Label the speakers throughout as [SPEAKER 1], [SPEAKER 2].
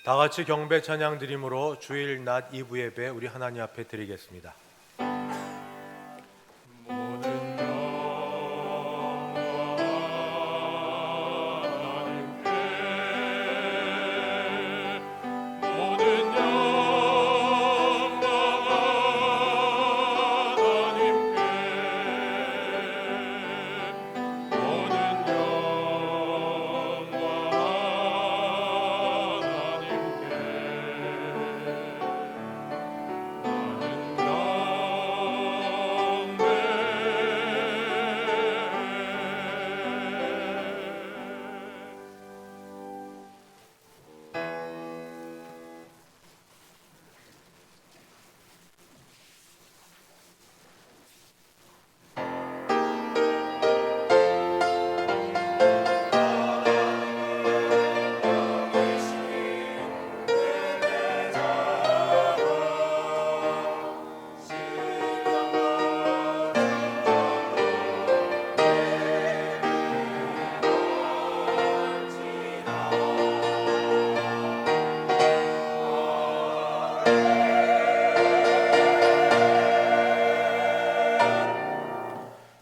[SPEAKER 1] 다 같이 경배 찬양 드림으로 주일 낮 2부 예배 우리 하나님 앞에 드리겠습니다.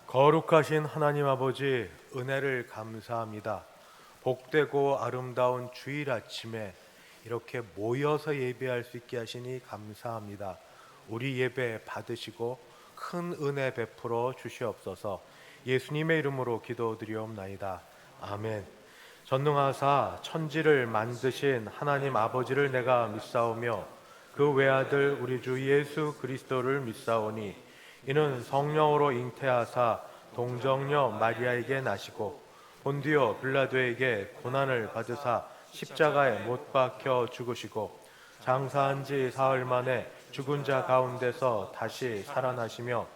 [SPEAKER 1] 거룩하신 하나님 아버지, 은혜를 감사합니다. 복되고 아름다운 주일 아침에 이렇게 모여서 예배할 수 있게 하시니 감사합니다. 우리 예배 받으시고 큰 은혜 베풀어 주시옵소서. 예수님의 이름으로 기도드리옵나이다. 아멘. 전능하사 천지를 만드신 하나님 아버지를 내가 믿사오며 그 외아들 우리 주 예수 그리스도를 믿사오니 이는 성령으로 잉태하사 동정녀 마리아에게 나시고 본디오 빌라도에게 고난을 받으사 십자가에 못 박혀 죽으시고 장사한 지 사흘 만에 죽은 자 가운데서 다시 살아나시며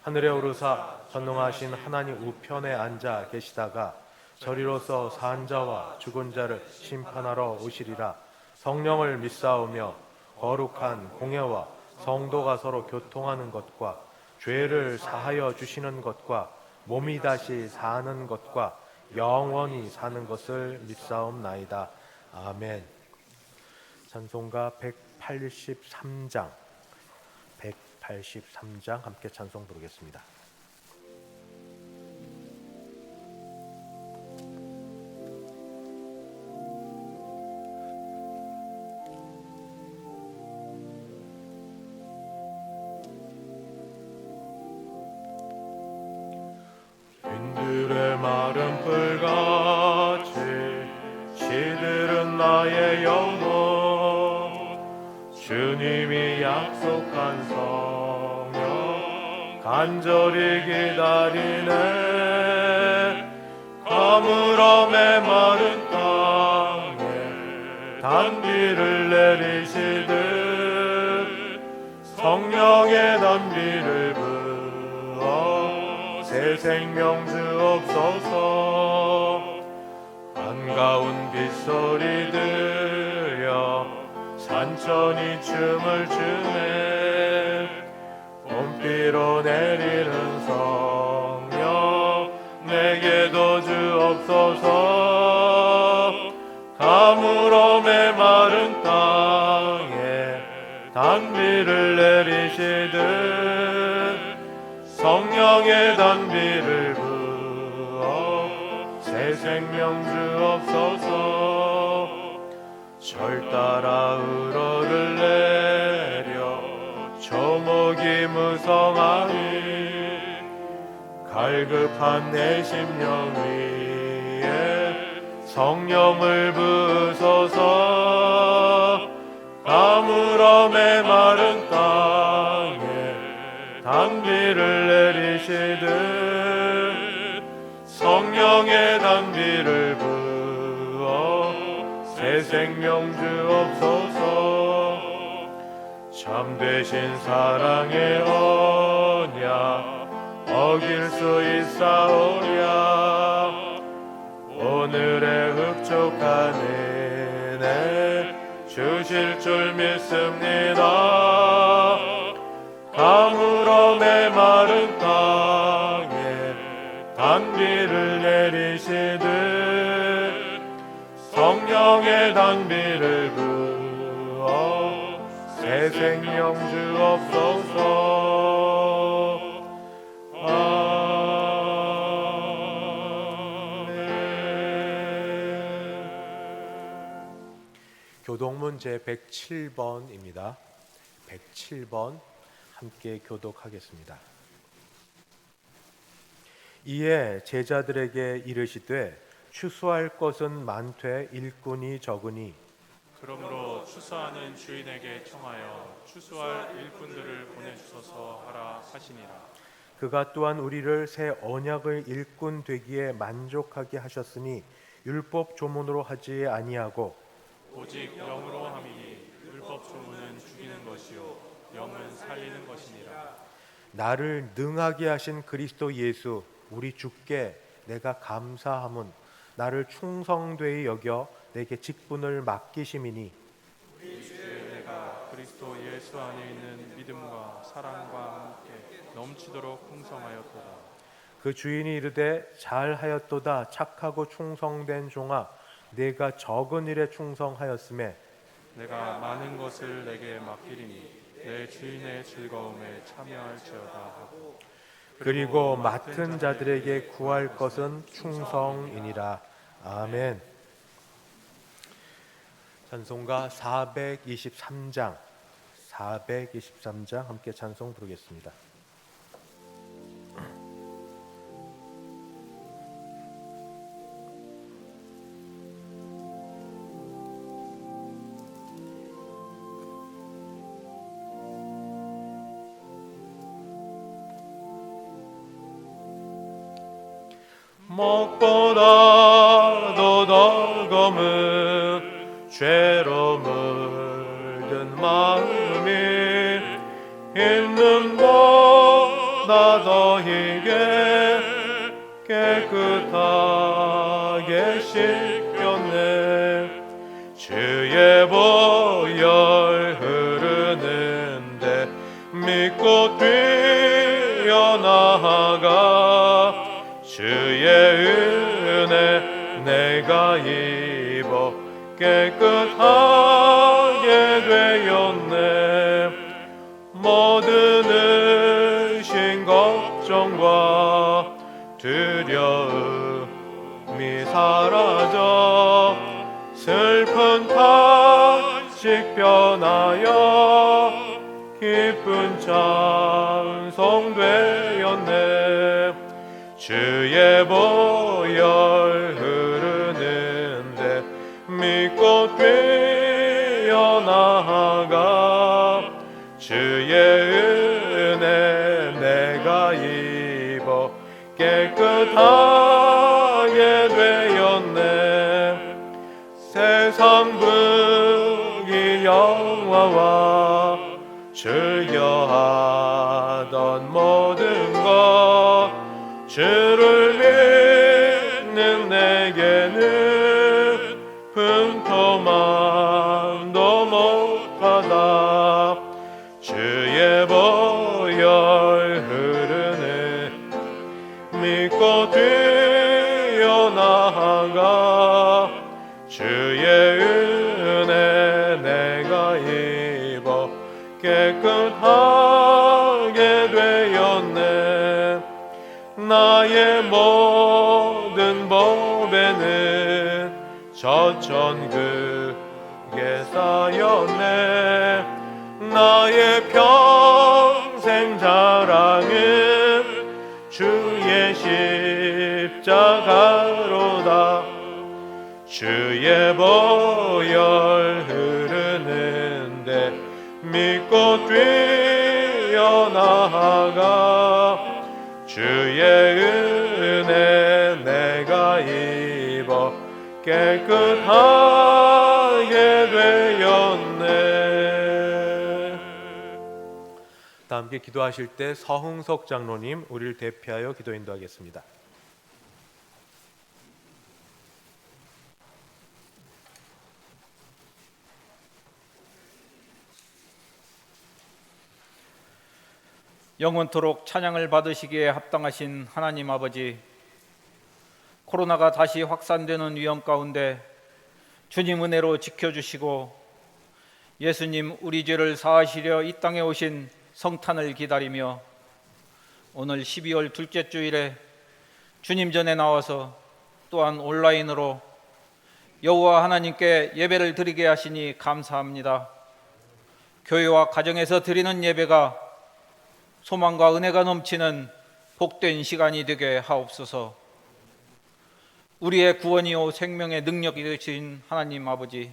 [SPEAKER 1] 하늘에 오르사 전능하신 하나님 우편에 앉아 계시다가 저리로서 산 자와 죽은 자를 심판하러 오시리라. 성령을 믿사오며 거룩한 공예와 성도가 서로 교통하는 것과 죄를 사하여 주시는 것과 몸이 다시 사는 것과 영원히 사는 것을 믿사옵나이다. 아멘. 찬송가 183장 함께 찬송 부르겠습니다. 빈들의 마른 풀같이 시들은 나의 영혼, 주님이 약속한 성령 간절히 기다리네. 가물어 메마른 땅에 단비를 내리시듯 성령의 단비를 부어 새 생명 주옵소서. 한가운 빗소리 들려 산천이 춤을 추네. 봄비로 내리는 성령 내게도 주옵소서. 가물어 메마른 땅에 단비를 내리시듯 성령의 단비를 부어 새 생명 주옵소서. 절 따라 우러를 내려 조목이 무성하니 갈급한 내 심령 위에 성령을 부으소서. 가물어 메마른 땅에 단비를 내리시듯 성령의 단비를 부어 새 생명 주옵소서. 참되신 사랑의 언약 어길 수 있사오랴. 오늘의 흡족한 은혜 주실 줄 믿습니다. 가물어 메마른 땅에 단비를 내리시듯 성령의 단비를 부어 내 생명 주옵소서. 아멘. 교독문 제 107번입니다. 107번 함께 교독하겠습니다. 이에 제자들에게 이르시되 추수할 것은 많되 일꾼이 적으니
[SPEAKER 2] 그러므로 추수하는 주인에게 청하여 추수할 일꾼들을 보내주소서 하라 하시니라.
[SPEAKER 1] 그가 또한 우리를 새 언약의 일꾼 되기에 만족하게 하셨으니 율법 조문으로 하지 아니하고
[SPEAKER 2] 오직 영으로 함이니 율법 조문은 죽이는 것이요 영은 살리는 것이니라.
[SPEAKER 1] 나를 능하게 하신 그리스도 예수 우리 주께 내가 감사함은 나를 충성되이 여겨 내게 직분을 맡기심이니
[SPEAKER 2] 우리 주의 내가 그리스도 예수 안에 있는 믿음과 사랑과 함께 넘치도록 풍성하였도다.
[SPEAKER 1] 그 주인이 이르되 잘하였도다 착하고 충성된 종아 내가 적은 일에 충성하였음에
[SPEAKER 2] 내가 많은 것을 내게 맡기리니 내 주인의 즐거움에 참여할지어다 하고
[SPEAKER 1] 그리고 맡은 자들에게 구할 것은 충성이니라. 아멘. 찬송가 423장 함께 찬송 부르겠습니다. 먹보다도 더 검은 죄로 물든 마음이 있는 보다 더 희게 깨끗하게 씻겼네. 주의 보혈 흐르는데 믿고 뛰어나가 주의 은혜 내가 입어 깨끗하게 되었네. 모든 의심 걱정과 두려움이 사라져 슬픈 탄식 변하여 기쁜 찬송 되었네. 주의 보혈 흐르는데 믿고 뛰어나가 주의 은혜 내가 입어 깨끗하게 되었네. 세상 불길 영화와 즐겨하던 모든 것 주를 믿는 내게는 흠토만도 못하다. 주의 보혈 흐르네 믿고 뛰어나가 주의 은혜 내가 입어 깨끗하게 되었네. 나의 모든 법에는 저천국에 쌓였네. 나의 평생 자랑은 주의 십자가로다. 주의 보혈 흐르는데 믿고 뛰어나가 주의 은혜 내가 입어 깨끗하게 되었네. 다 함께 기도하실 때 서흥석 장로님 우리를 대표하여 기도 인도하겠습니다.
[SPEAKER 3] 영원토록 찬양을 받으시기에 합당하신 하나님 아버지, 코로나가 다시 확산되는 위험 가운데 주님 은혜로 지켜주시고 예수님 우리 죄를 사하시려 이 땅에 오신 성탄을 기다리며 오늘 12월 둘째 주일에 주님 전에 나와서 또한 온라인으로 여호와 하나님께 예배를 드리게 하시니 감사합니다. 교회와 가정에서 드리는 예배가 소망과 은혜가 넘치는 복된 시간이 되게 하옵소서. 우리의 구원이요 생명의 능력이 되신 하나님 아버지,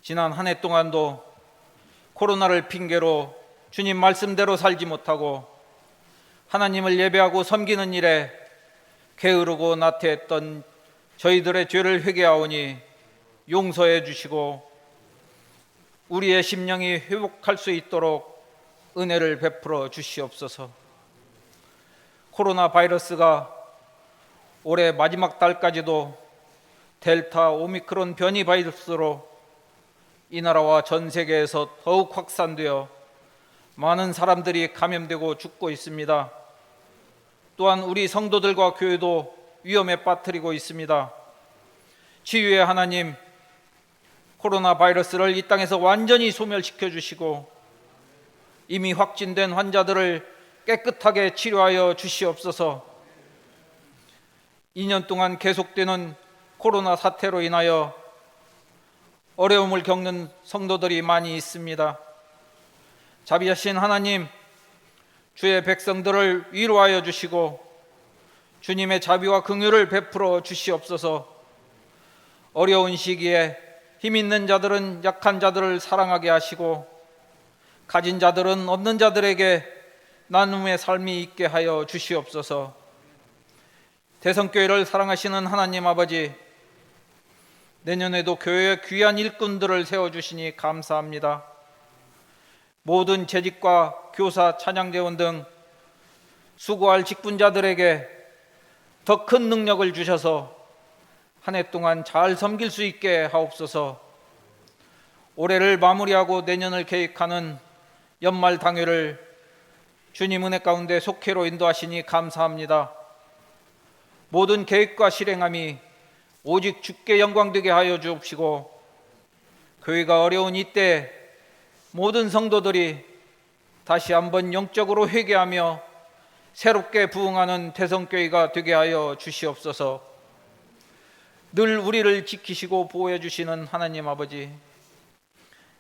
[SPEAKER 3] 지난 한 해 동안도 코로나를 핑계로 주님 말씀대로 살지 못하고 하나님을 예배하고 섬기는 일에 게으르고 나태했던 저희들의 죄를 회개하오니 용서해 주시고 우리의 심령이 회복할 수 있도록 은혜를 베풀어 주시옵소서. 코로나 바이러스가 올해 마지막 달까지도 델타 오미크론 변이 바이러스로 이 나라와 전 세계에서 더욱 확산되어 많은 사람들이 감염되고 죽고 있습니다. 또한 우리 성도들과 교회도 위험에 빠뜨리고 있습니다. 치유의 하나님, 코로나 바이러스를 이 땅에서 완전히 소멸시켜 주시고 이미 확진된 환자들을 깨끗하게 치료하여 주시옵소서. 2년 동안 계속되는 코로나 사태로 인하여 어려움을 겪는 성도들이 많이 있습니다. 자비하신 하나님, 주의 백성들을 위로하여 주시고 주님의 자비와 긍휼을 베풀어 주시옵소서. 어려운 시기에 힘 있는 자들은 약한 자들을 사랑하게 하시고 가진 자들은 없는 자들에게 나눔의 삶이 있게 하여 주시옵소서. 대성교회를 사랑하시는 하나님 아버지, 내년에도 교회의 귀한 일꾼들을 세워주시니 감사합니다. 모든 재직과 교사, 찬양대원 등 수고할 직분자들에게 더 큰 능력을 주셔서 한 해 동안 잘 섬길 수 있게 하옵소서. 올해를 마무리하고 내년을 계획하는 연말 당회를 주님 은혜 가운데 속회로 인도하시니 감사합니다. 모든 계획과 실행함이 오직 주께 영광되게 하여 주옵시고 교회가 어려운 이때 모든 성도들이 다시 한번 영적으로 회개하며 새롭게 부흥하는 대성교회가 되게 하여 주시옵소서. 늘 우리를 지키시고 보호해 주시는 하나님 아버지,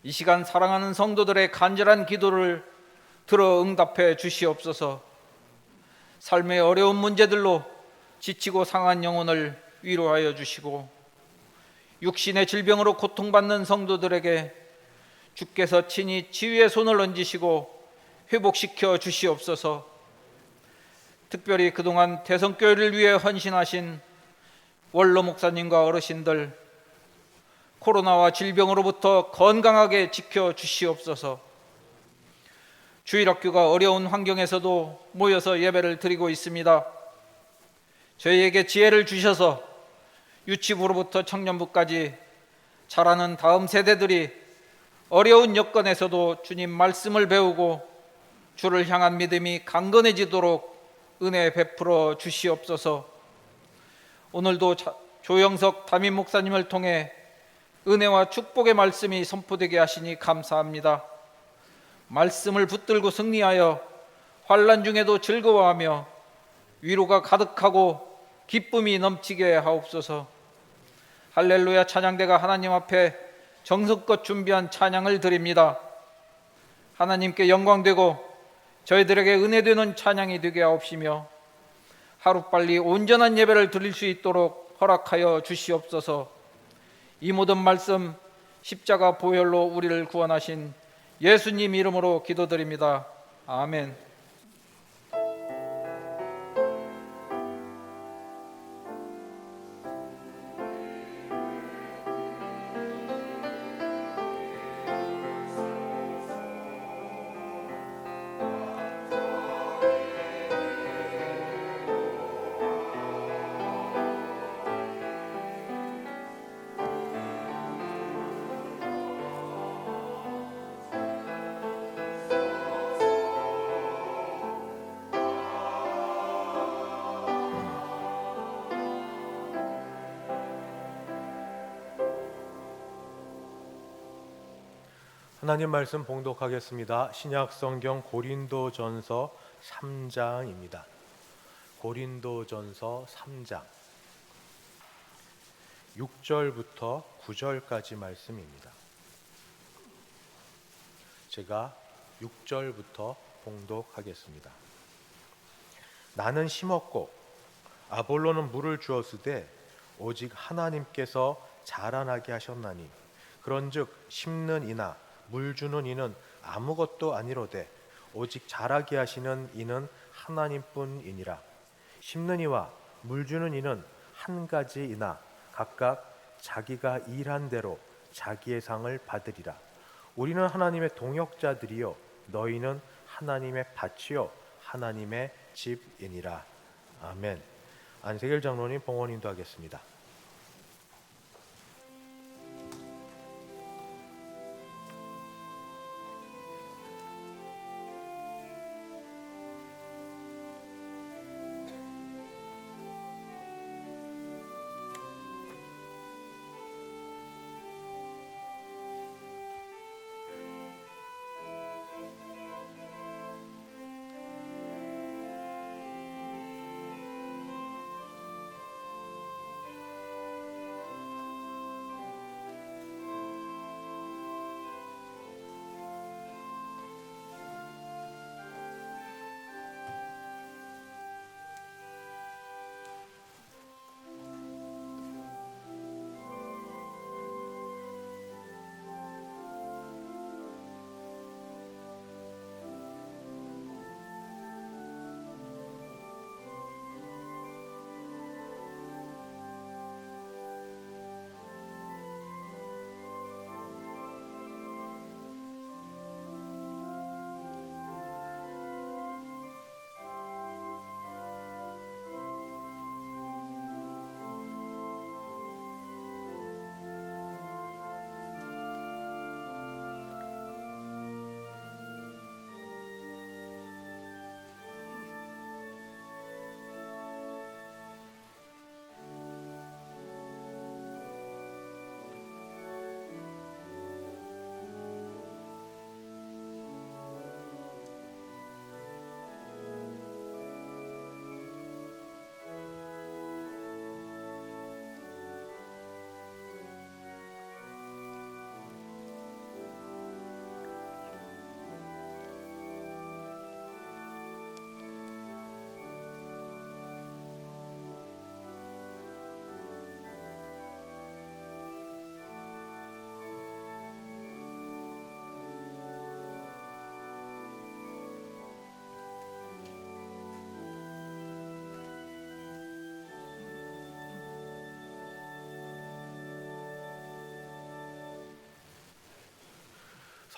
[SPEAKER 3] 이 시간 사랑하는 성도들의 간절한 기도를 들어 응답해 주시옵소서. 삶의 어려운 문제들로 지치고 상한 영혼을 위로하여 주시고 육신의 질병으로 고통받는 성도들에게 주께서 친히 치유의 손을 얹으시고 회복시켜 주시옵소서. 특별히 그동안 대성교회를 위해 헌신하신 원로 목사님과 어르신들, 코로나와 질병으로부터 건강하게 지켜 주시옵소서. 주일학교가 어려운 환경에서도 모여서 예배를 드리고 있습니다. 저희에게 지혜를 주셔서 유치부로부터 청년부까지 자라는 다음 세대들이 어려운 여건에서도 주님 말씀을 배우고 주를 향한 믿음이 강건해지도록 은혜 베풀어 주시옵소서. 오늘도 조영석 담임 목사님을 통해 은혜와 축복의 말씀이 선포되게 하시니 감사합니다. 말씀을 붙들고 승리하여 환난 중에도 즐거워하며 위로가 가득하고 기쁨이 넘치게 하옵소서. 할렐루야 찬양대가 하나님 앞에 정성껏 준비한 찬양을 드립니다. 하나님께 영광되고 저희들에게 은혜되는 찬양이 되게 하옵시며 하루빨리 온전한 예배를 드릴 수 있도록 허락하여 주시옵소서. 이 모든 말씀 십자가 보혈로 우리를 구원하신 예수님 이름으로 기도드립니다. 아멘.
[SPEAKER 1] 하나님 말씀 봉독하겠습니다. 신약 성경 고린도전서 3장입니다. 고린도전서 3장 6절부터 9절까지 말씀입니다. 제가 6절부터 봉독하겠습니다. 나는 심었고 아볼로는 물을 주었으되 오직 하나님께서 자라나게 하셨나니 그런즉 심는 이나 물 주는 이는 아무것도 아니로되 오직 자라게 하시는 이는 하나님뿐이니라. 심는 이와 물 주는 이는 한 가지이나 각각 자기가 일한 대로 자기의 상을 받으리라. 우리는 하나님의 동역자들이요 너희는 하나님의 밭이요 하나님의 집이니라. 아멘. 안세길 장로님 봉헌 인도하겠습니다.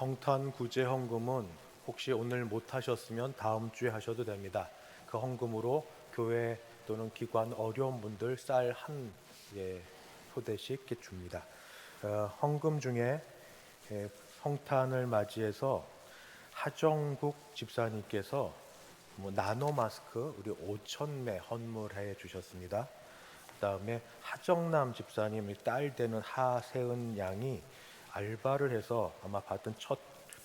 [SPEAKER 1] 성탄 구제 헌금은 혹시 오늘 못 하셨으면 다음 주에 하셔도 됩니다. 그 헌금으로 교회 또는 기관 어려운 분들 쌀 한 포대씩 이렇게 줍니다. 헌금 중에 성탄을 맞이해서 하정국 집사님께서 나노 마스크 우리 5,000매 헌물해 주셨습니다. 그다음에 하정남 집사님 딸 되는 하세은 양이 알바를 해서 아마 받은 첫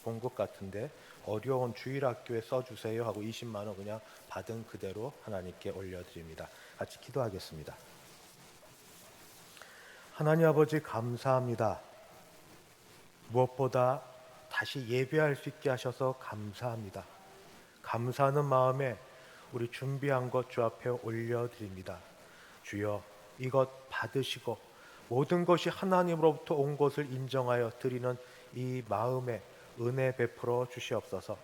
[SPEAKER 1] 봉급 같은데 어려운 주일학교에 써주세요 하고 20만 원 그냥 받은 그대로 하나님께 올려드립니다. 같이 기도하겠습니다. 하나님 아버지 감사합니다. 무엇보다 다시 예배할 수 있게 하셔서 감사합니다. 감사하는 마음에 우리 준비한 것 주 앞에 올려드립니다. 주여 이것 받으시고 모든 것이 하나님으로부터 온 것을 인정하여 드리는 이 마음에 은혜 베풀어 주시옵소서.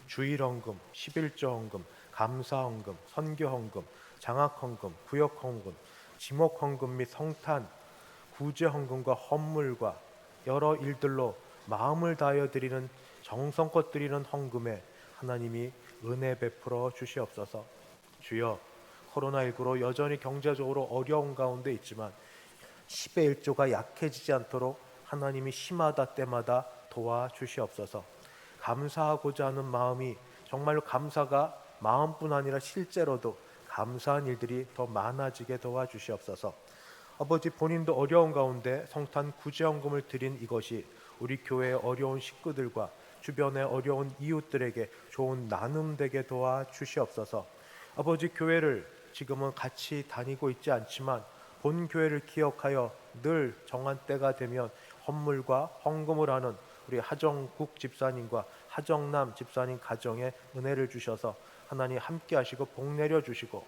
[SPEAKER 1] 주일헌금, 11조 헌금, 감사헌금, 선교헌금, 장학헌금, 구역헌금, 지목헌금 및 성탄, 구제헌금과 헌물과 여러 일들로 마음을 다하여 드리는 정성껏 드리는 헌금에 하나님이 은혜 베풀어 주시옵소서. 주여 코로나19로 여전히 경제적으로 어려운 가운데 있지만 10의 1조가 약해지지 않도록 하나님이 시마다 때마다 도와주시옵소서. 감사하고자 하는 마음이 정말로 감사가 마음뿐 아니라 실제로도 감사한 일들이 더 많아지게 도와주시옵소서. 아버지, 본인도 어려운 가운데 성탄 구제헌금을 드린 이것이 우리 교회의 어려운 식구들과 주변의 어려운 이웃들에게 좋은 나눔 되게 도와 주시옵소서. 아버지, 교회를 지금은 같이 다니고 있지 않지만 본 교회를 기억하여 늘 정한 때가 되면 헌물과 헌금을 하는 우리 하정국 집사님과 하정남 집사님 가정에 은혜를 주셔서 하나님 함께 하시고 복 내려 주시고,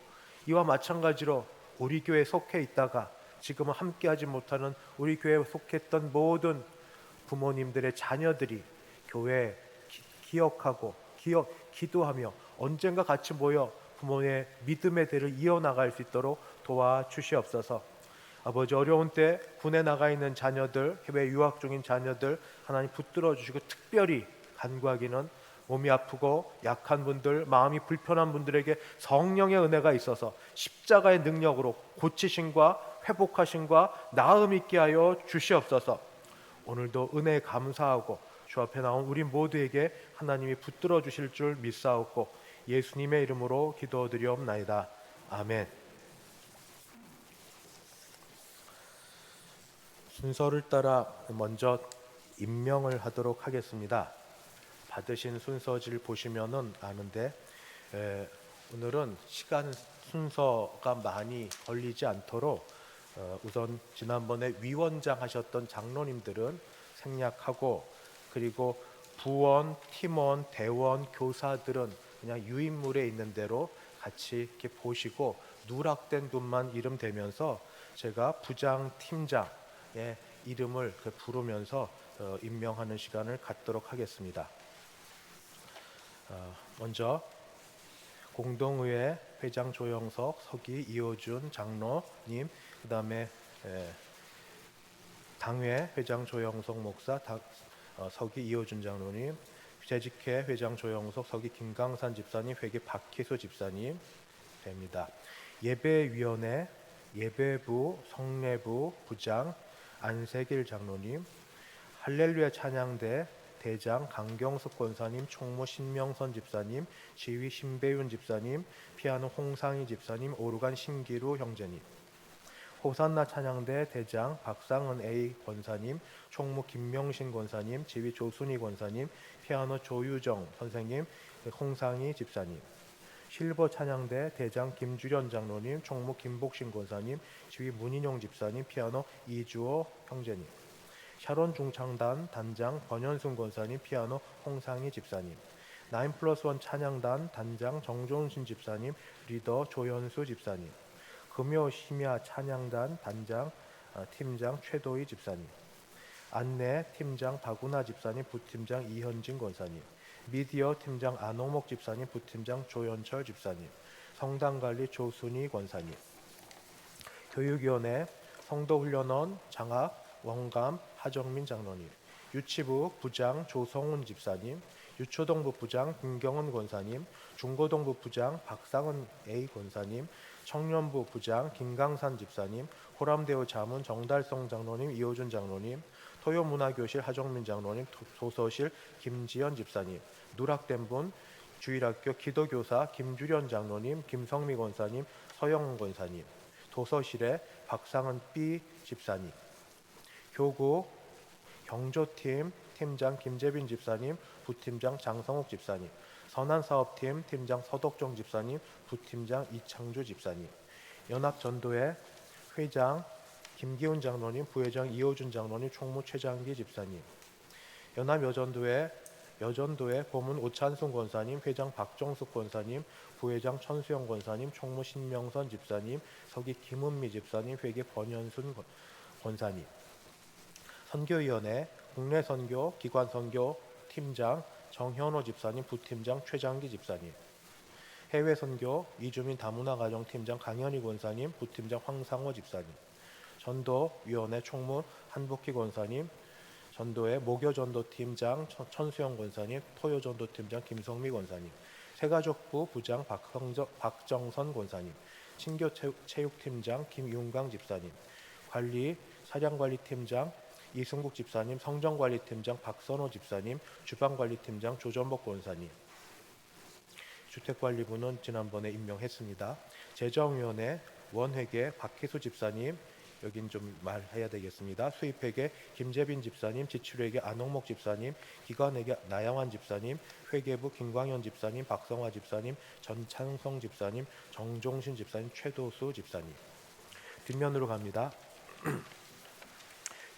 [SPEAKER 1] 이와 마찬가지로 우리 교회에 속해 있다가 지금은 함께 하지 못하는 우리 교회에 속했던 모든 부모님들의 자녀들이 교회에 기억하고 기도하며 언젠가 같이 모여 부모의 믿음의 대를 이어나갈 수 있도록 도와주시옵소서. 아버지, 어려운 때 군에 나가 있는 자녀들, 해외 유학 중인 자녀들 하나님 붙들어 주시고, 특별히 간구하기는 몸이 아프고 약한 분들, 마음이 불편한 분들에게 성령의 은혜가 있어서 십자가의 능력으로 고치심과 회복하심과 나음 있게 하여 주시옵소서. 오늘도 은혜에 감사하고 주 앞에 나온 우리 모두에게 하나님이 붙들어 주실 줄 믿사옵고 예수님의 이름으로 기도드리옵나이다. 아멘. 순서를 따라 먼저 임명을 하도록 하겠습니다. 받으신 순서지를 보시면은 아는데 오늘은 시간 순서가 많이 걸리지 않도록 우선 지난번에 위원장 하셨던 장로님들은 생략하고, 그리고 부원, 팀원, 대원, 교사들은 그냥 유인물에 있는 대로 같이 이렇게 보시고 누락된 분만 이름 대면서 제가 부장, 팀장의 이름을 부르면서 임명하는 시간을 갖도록 하겠습니다. 먼저 공동의회 회장 조영석, 서기 이호준 장로님, 그 다음에 당회 회장 조영석 목사, 서기 이호준 장로님, 재직회 회장 조영석, 서기 김강산 집사님, 회계 박희수 집사님 됩니다. 예배위원회 예배부 성례부 부장 안세길 장로님, 할렐루야 찬양대 대장 강경숙 권사님, 총무 신명선 집사님, 지휘 신배윤 집사님, 피아노 홍상희 집사님, 오르간 신기루 형제님, 호산나 찬양대 대장 박상은 A 권사님, 총무 김명신 권사님, 지휘 조순희 권사님, 피아노 조유정 선생님, 홍상희 집사님, 실버 찬양대 대장 김주련 장로님, 총무 김복신 권사님, 지휘 문인용 집사님, 피아노 이주호 형제님, 샤론 중창단 단장 권현순 권사님, 피아노 홍상희 집사님, 9+1 찬양단 단장 정종신 집사님, 리더 조현수 집사님, 금요 심야 찬양단 단장 팀장 최도희 집사님, 안내 팀장 박운하 집사님, 부팀장 이현진 권사님, 미디어 팀장 안홍목 집사님, 부팀장 조현철 집사님, 성당관리 조순희 권사님, 교육위원회 성도훈련원 장학 원감 하정민 장로님, 유치부 부장 조성훈 집사님, 유초동부 부장 김경은 권사님, 중고동부 부장 박상은 A 권사님, 청년부 부장 김강산 집사님, 호람대우 자문 정달성 장로님, 이호준 장로님, 토요문화교실 하정민 장로님, 도서실 김지연 집사님, 누락된 분 주일학교 기도교사 김주련 장로님, 김성미 권사님, 서영훈 권사님, 도서실에 박상은 B 집사님, 교구 경조팀 팀장 김재빈 집사님, 부팀장 장성욱 집사님, 선한사업팀 팀장 서덕정 집사님, 부팀장 이창주 집사님, 연합전도회 회장 김기훈 장로님, 부회장 이호준 장로님, 총무 최장기 집사님, 연합여전도회 고문 오찬순 권사님, 회장 박정숙 권사님, 부회장 천수영 권사님, 총무 신명선 집사님, 서기 김은미 집사님, 회계 권현순 권사님, 선교위원회 국내선교 기관선교 팀장 정현호 집사님, 부팀장 최장기 집사님, 해외선교 이주민 다문화가정팀장 강현희 권사님, 부팀장 황상호 집사님, 전도위원회 총무 한복희 권사님, 전도회 목요전도팀장 천수영 권사님, 토요전도팀장 김성미 권사님, 새가족부 부장 박정선 권사님, 친교체육팀장 김윤강 집사님, 관리 사량관리팀장 이승국 집사님, 성정관리팀장 박선호 집사님, 주방관리팀장 조전복 권사님, 주택관리부는 지난번에 임명했습니다. 재정위원회 원회계 박희수 집사님, 여긴 좀 말해야 되겠습니다. 수입회계 김재빈 집사님, 지출회계 안홍목 집사님, 기관회계 나영환 집사님, 회계부 김광현 집사님, 박성화 집사님, 전창성 집사님, 정종신 집사님, 최도수 집사님. 뒷면으로 갑니다.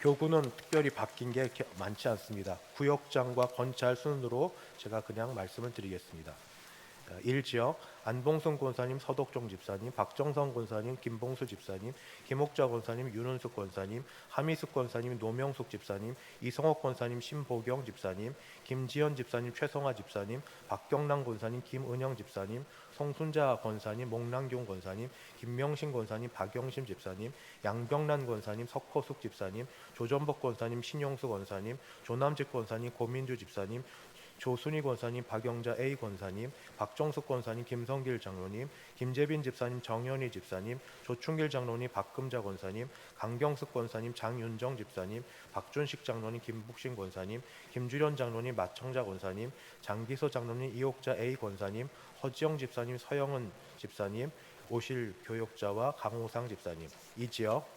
[SPEAKER 1] 교구는 특별히 바뀐 게 많지 않습니다. 구역장과 권찰 순으로 제가 그냥 말씀을 드리겠습니다. 1지역 안봉순 권사님, 서덕종 집사님, 박정성 권사님, 김봉수 집사님, 김옥자 권사님, 윤은숙 권사님, 하미숙 권사님, 노명숙 집사님, 이성옥 권사님, 신보경 집사님, 김지연 집사님, 최성화 집사님, 박경랑 권사님, 김은영 집사님, 송순자 권사님, 목랑경 권사님, 김명신 권사님, 박영심 집사님, 양병란 권사님, 석호숙 집사님, 조전복 권사님, 신용수 권사님, 조남직 권사님, 고민주 집사님, 조순희 권사님, 박영자 A 권사님, 박정숙 권사님, 김성길 장로님, 김재빈 집사님, 정현희 집사님, 조충길 장로님, 박금자 권사님, 강경숙 권사님, 장윤정 집사님, 박준식 장로님, 김북신 권사님, 김주련 장로님, 마청자 권사님, 장기소 장로님, 이옥자 A 권사님, 허지영 집사님, 서영은 집사님, 오실 교역자와 강호상 집사님. 이 지역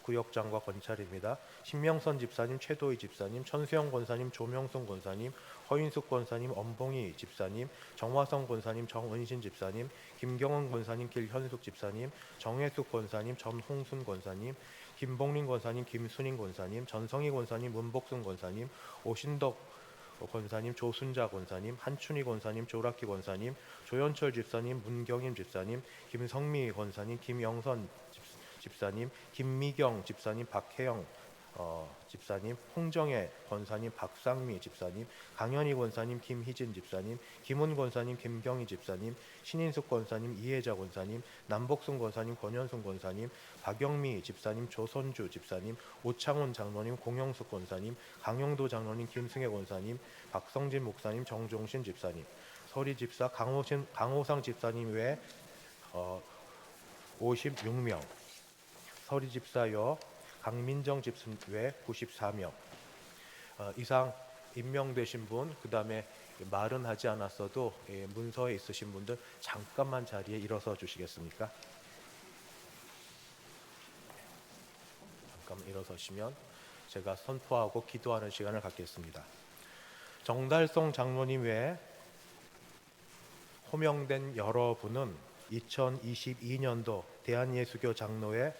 [SPEAKER 1] 구역장과 권찰입니다. 신명선 집사님, 최도희 집사님, 천수영 권사님, 조명순 권사님, 허인숙 권사님, 엄봉희 집사님, 정화성 권사님, 정은신 집사님, 김경은 권사님, 길현숙 집사님, 정혜숙 권사님, 전홍순 권사님, 김봉린 권사님, 김순인 권사님, 전성희 권사님, 문복순 권사님, 오신덕 권사님, 조순자 권사님, 한춘희 권사님, 조락기 권사님, 조연철 집사님, 문경임 집사님, 김성미 권사님, 김영선 집사님, 김미경 집사님, 박혜영 집사님, 홍정혜 권사님, 박상미 집사님, 강현희 권사님, 김희진 집사님, 김훈 권사님, 김경희 집사님, 신인숙 권사님, 이혜자 권사님, 남복순 권사님, 권현순 권사님, 박영미 집사님, 조선주 집사님, 오창훈 장로님, 공영숙 권사님, 강영도 장로님, 김승혜 권사님, 박성진 목사님, 정종신 집사님, 서리 집사, 강호상 집사님 외 56명, 서리 집사여 강민정 집사 외 94명. 이상 임명되신 분, 그 다음에 말은 하지 않았어도 문서에 있으신 분들 잠깐만 자리에 일어서 주시겠습니까? 잠깐 일어서시면 제가 선포하고 기도하는 시간을 갖겠습니다. 정달송 장로님 외에 호명된 여러분은 2022년도 대한예수교 장로회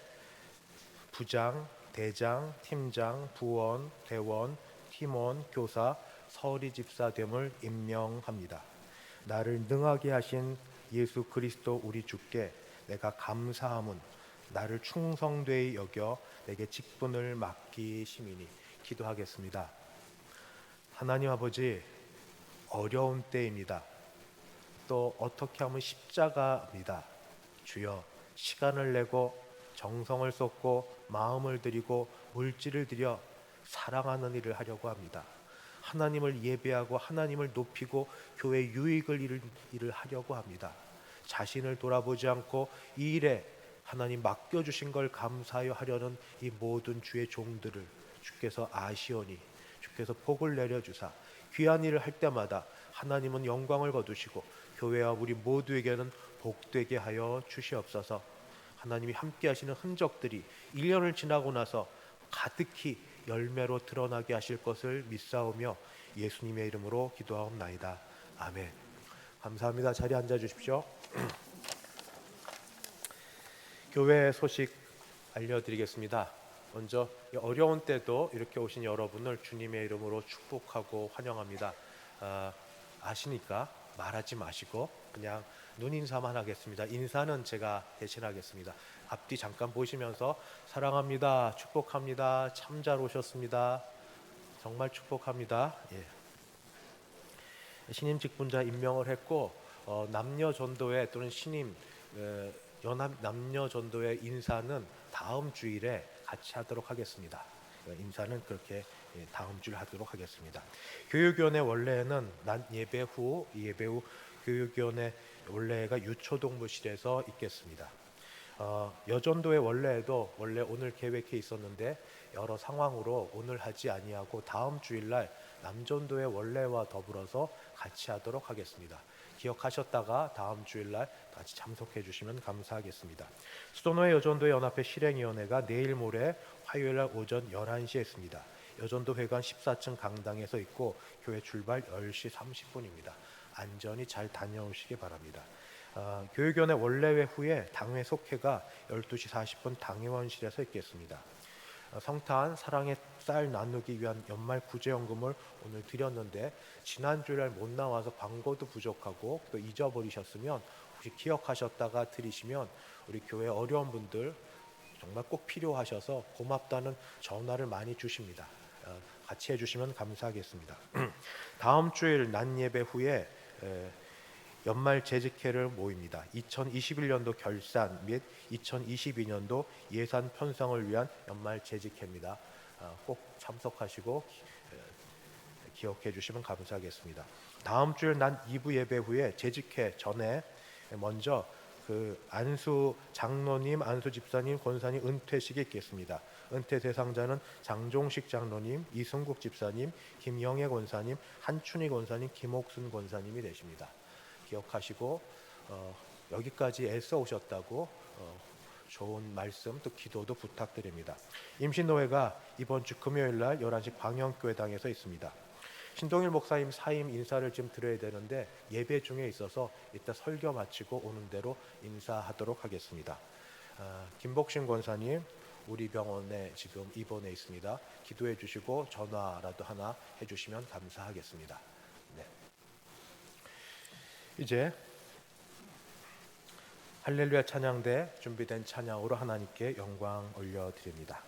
[SPEAKER 1] 부장, 대장, 팀장, 부원, 대원, 팀원, 교사, 서리집사됨을 임명합니다. 나를 능하게 하신 예수 그리스도 우리 주께 내가 감사함은 나를 충성되이 여겨 내게 직분을 맡기심이니. 기도하겠습니다. 하나님 아버지, 어려운 때입니다. 또 어떻게 하면 십자가입니다. 주여, 시간을 내고 정성을 쏟고 마음을 들이고 물질을 들여 사랑하는 일을 하려고 합니다. 하나님을 예배하고 하나님을 높이고 교회 유익을 일을 하려고 합니다. 자신을 돌아보지 않고 이 일에 하나님 맡겨주신 걸 감사하여 하려는 이 모든 주의 종들을 주께서 아시오니 주께서 복을 내려주사 귀한 일을 할 때마다 하나님은 영광을 거두시고 교회와 우리 모두에게는 복되게 하여 주시옵소서. 하나님이 함께 하시는 흔적들이 1년을 지나고 나서 가득히 열매로 드러나게 하실 것을 믿사오며 예수님의 이름으로 기도하옵나이다. 아멘. 감사합니다. 자리에 앉아 주십시오. 교회 소식 알려드리겠습니다. 먼저 어려운 때도 이렇게 오신 여러분을 주님의 이름으로 축복하고 환영합니다. 아시니까 말하지 마시고 그냥 눈인사만 하겠습니다. 인사는 제가 대신하겠습니다. 앞뒤 잠깐 보시면서 사랑합니다, 축복합니다, 참 잘 오셨습니다, 정말 축복합니다. 신임 직분자 임명을 했고 남녀 전도회 또는 신임 연합 남녀 전도회 인사는 다음 주일에 같이 하도록 하겠습니다. 인사는 그렇게 다음 주일 하도록 하겠습니다. 교육위원회 원래는 예배 후 교육위원회 원래가 유초동부실에서 있겠습니다. 여전도의 원래도 원래 오늘 계획해 있었는데 여러 상황으로 오늘 하지 아니하고 다음 주일날 남전도의 원래와 더불어서 같이 하도록 하겠습니다. 기억하셨다가 다음 주일날 같이 참석해 주시면 감사하겠습니다. 수도노회 여전도 연합회 실행위원회가 내일 모레 화요일날 오전 11시에 있습니다. 여전도 회관 14층 강당에서 있고 교회 출발 10시 30분입니다. 안전히 잘 다녀오시기 바랍니다. 교육위원회 원래회 후에 당회 속회가 12시 40분 당회원실에서 있겠습니다. 성탄 사랑의 쌀 나누기 위한 연말 구제연금을 오늘 드렸는데 지난주에 못 나와서 광고도 부족하고 또 잊어버리셨으면 혹시 기억하셨다가 드리시면 우리 교회 어려운 분들 정말 꼭 필요하셔서 고맙다는 전화를 많이 주십니다. 같이 해주시면 감사하겠습니다. 다음 주일 낮 예배 후에 연말 재직회를 모입니다. 2021년도 결산 및 2022년도 예산 편성을 위한 연말 재직회입니다. 꼭 참석하시고 기억해 주시면 감사하겠습니다. 다음 주일 난 2부 예배 후에 재직회 전에 먼저 그 안수 장로님, 안수 집사님, 권사님 은퇴식이 있겠습니다. 은퇴 대상자는 장종식 장로님, 이승국 집사님, 김영애 권사님, 한춘희 권사님, 김옥순 권사님이 되십니다. 기억하시고 여기까지 애써 오셨다고 좋은 말씀 또 기도도 부탁드립니다. 임신노회가 이번 주 금요일 날 11시 광영교회당에서 있습니다. 신동일 목사님 사임 인사를 좀 드려야 되는데 예배 중에 있어서 이따 설교 마치고 오는 대로 인사하도록 하겠습니다. 김복신 권사님 우리 병원에 지금 입원해 있습니다. 기도해 주시고 전화라도 하나 해주시면 감사하겠습니다. 네. 이제 할렐루야 찬양대 준비된 찬양으로 하나님께 영광 올려드립니다.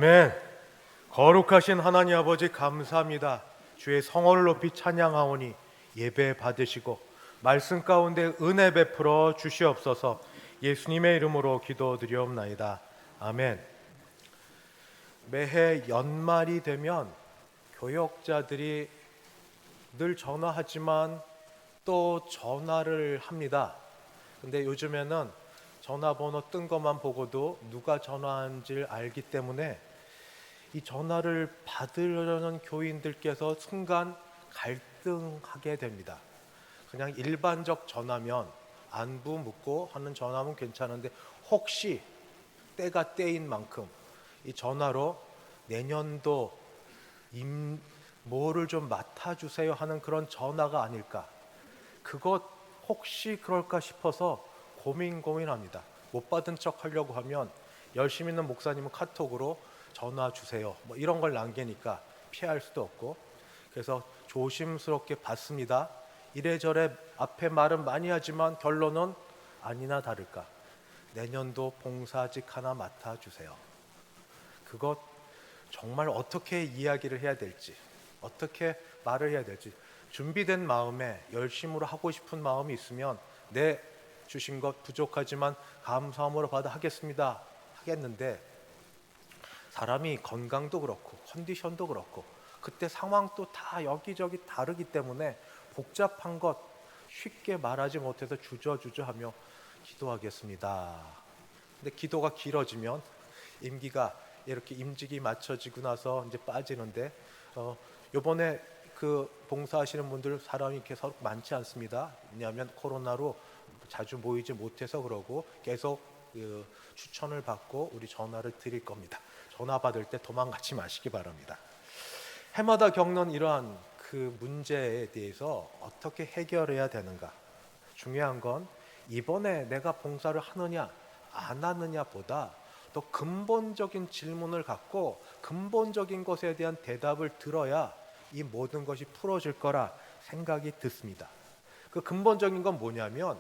[SPEAKER 1] 아멘. 거룩하신 하나님 아버지 감사합니다. 주의 성원을 높이 찬양하오니 예배 받으시고 말씀 가운데 은혜 베풀어 주시옵소서. 예수님의 이름으로 기도드리옵나이다. 아멘. 매해 연말이 되면 교역자들이 늘 전화하지만 또 전화를 합니다. 근데 요즘에는 전화번호 뜬 것만 보고도 누가 전화한지를 알기 때문에 이 전화를 받으려는 교인들께서 순간 갈등하게 됩니다. 그냥 일반적 전화면 안부 묻고 하는 전화면 괜찮은데 혹시 때가 때인 만큼 이 전화로 내년도 뭐를 좀 맡아주세요 하는 그런 전화가 아닐까, 그것 혹시 그럴까 싶어서 고민합니다. 못 받은 척 하려고 하면 열심히 있는 목사님은 카톡으로 전화 주세요 뭐 이런 걸 남기니까 피할 수도 없고, 그래서 조심스럽게 받습니다. 이래저래 앞에 말은 많이 하지만 결론은 아니나 다를까 내년도 봉사직 하나 맡아주세요. 그것 정말 어떻게 이야기를 해야 될지, 어떻게 말을 해야 될지, 준비된 마음에 열심으로 하고 싶은 마음이 있으면 네, 주신 것 부족하지만 감사함으로 받아 하겠습니다 하겠는데, 사람이 건강도 그렇고 컨디션도 그렇고 그때 상황도 다 여기저기 다르기 때문에 복잡한 것 쉽게 말하지 못해서 주저하며 기도하겠습니다. 근데 기도가 길어지면 임기가 이렇게 임직이 맞춰지고 나서 이제 빠지는데, 요번에 그 봉사하시는 분들 사람이 이렇게 서로 많지 않습니다. 왜냐하면 코로나로 자주 모이지 못해서 그러고 계속 추천을 받고 우리 전화를 드릴 겁니다. 전화 받을 때 도망가지 마시기 바랍니다. 해마다 겪는 이러한 그 문제에 대해서 어떻게 해결해야 되는가, 중요한 건 이번에 내가 봉사를 하느냐 안 하느냐 보다 더 근본적인 질문을 갖고 근본적인 것에 대한 대답을 들어야 이 모든 것이 풀어질 거라 생각이 듭니다. 그 근본적인 건 뭐냐면,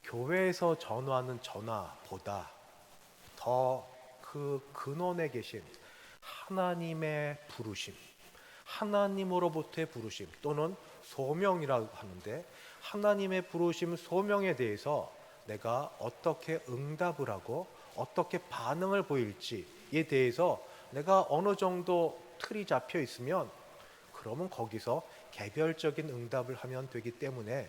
[SPEAKER 1] 교회에서 전하는 전화보다 더 그 근원에 계신 하나님의 부르심, 하나님으로부터의 부르심 또는 소명이라고 하는데, 하나님의 부르심, 소명에 대해서 내가 어떻게 응답을 하고 어떻게 반응을 보일지에 대해서 내가 어느 정도 틀이 잡혀 있으면 그러면 거기서 개별적인 응답을 하면 되기 때문에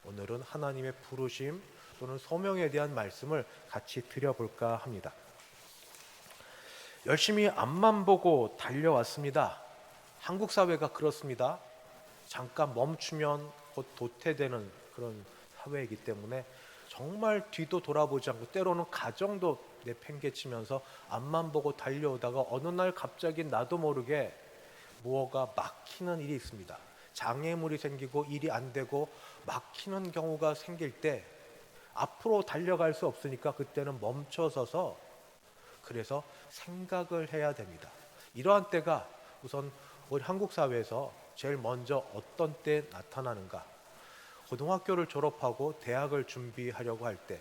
[SPEAKER 1] 오늘은 하나님의 부르심 또는 소명에 대한 말씀을 같이 드려볼까 합니다. 열심히 앞만 보고 달려왔습니다. 한국 사회가 그렇습니다. 잠깐 멈추면 곧 도태되는 그런 사회이기 때문에 정말 뒤도 돌아보지 않고 때로는 가정도 내팽개치면서 앞만 보고 달려오다가 어느 날 갑자기 나도 모르게 무엇가 막히는 일이 있습니다. 장애물이 생기고 일이 안 되고 막히는 경우가 생길 때 앞으로 달려갈 수 없으니까 그때는 멈춰서서 그래서 생각을 해야 됩니다. 이러한 때가 우선 우리 한국 사회에서 제일 먼저 어떤 때 나타나는가? 고등학교를 졸업하고 대학을 준비하려고 할 때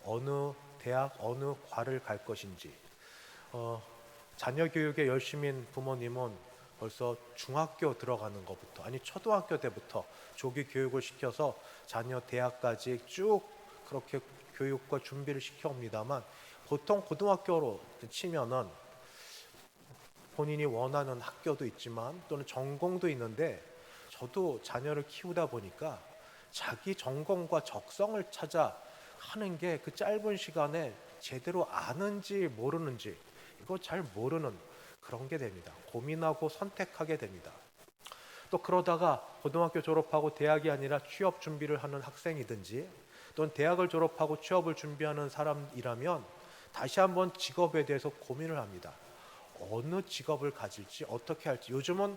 [SPEAKER 1] 어느 대학, 어느 과를 갈 것인지, 자녀 교육에 열심인 부모님은 벌써 중학교 들어가는 것부터, 아니 초등학교 때부터 조기 교육을 시켜서 자녀 대학까지 쭉 그렇게 교육과 준비를 시켜옵니다만, 보통 고등학교로 치면은 본인이 원하는 학교도 있지만 또는 전공도 있는데, 저도 자녀를 키우다 보니까 자기 전공과 적성을 찾아 하는 게 그 짧은 시간에 제대로 아는지 모르는지 이거 잘 모르는 그런 게 됩니다. 고민하고 선택하게 됩니다. 또 그러다가 고등학교 졸업하고 대학이 아니라 취업 준비를 하는 학생이든지 또는 대학을 졸업하고 취업을 준비하는 사람이라면 다시 한번 직업에 대해서 고민을 합니다. 어느 직업을 가질지 어떻게 할지. 요즘은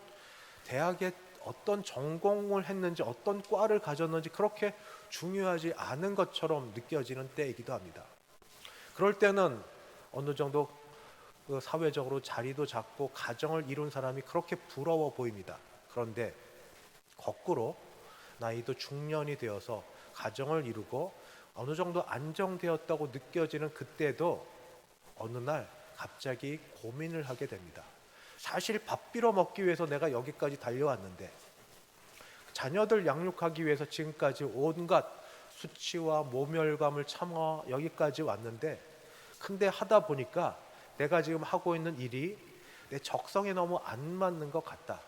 [SPEAKER 1] 대학에 어떤 전공을 했는지 어떤 과를 가졌는지 그렇게 중요하지 않은 것처럼 느껴지는 때이기도 합니다. 그럴 때는 어느 정도 그 사회적으로 자리도 잡고 가정을 이룬 사람이 그렇게 부러워 보입니다. 그런데 거꾸로 나이도 중년이 되어서 가정을 이루고 어느 정도 안정되었다고 느껴지는 그때도 어느 날 갑자기 고민을 하게 됩니다. 사실 밥 빌어 먹기 위해서 내가 여기까지 달려왔는데, 자녀들 양육하기 위해서 지금까지 온갖 수치와 모멸감을 참아 여기까지 왔는데, 근데 하다 보니까 내가 지금 하고 있는 일이 내 적성에 너무 안 맞는 것 같다,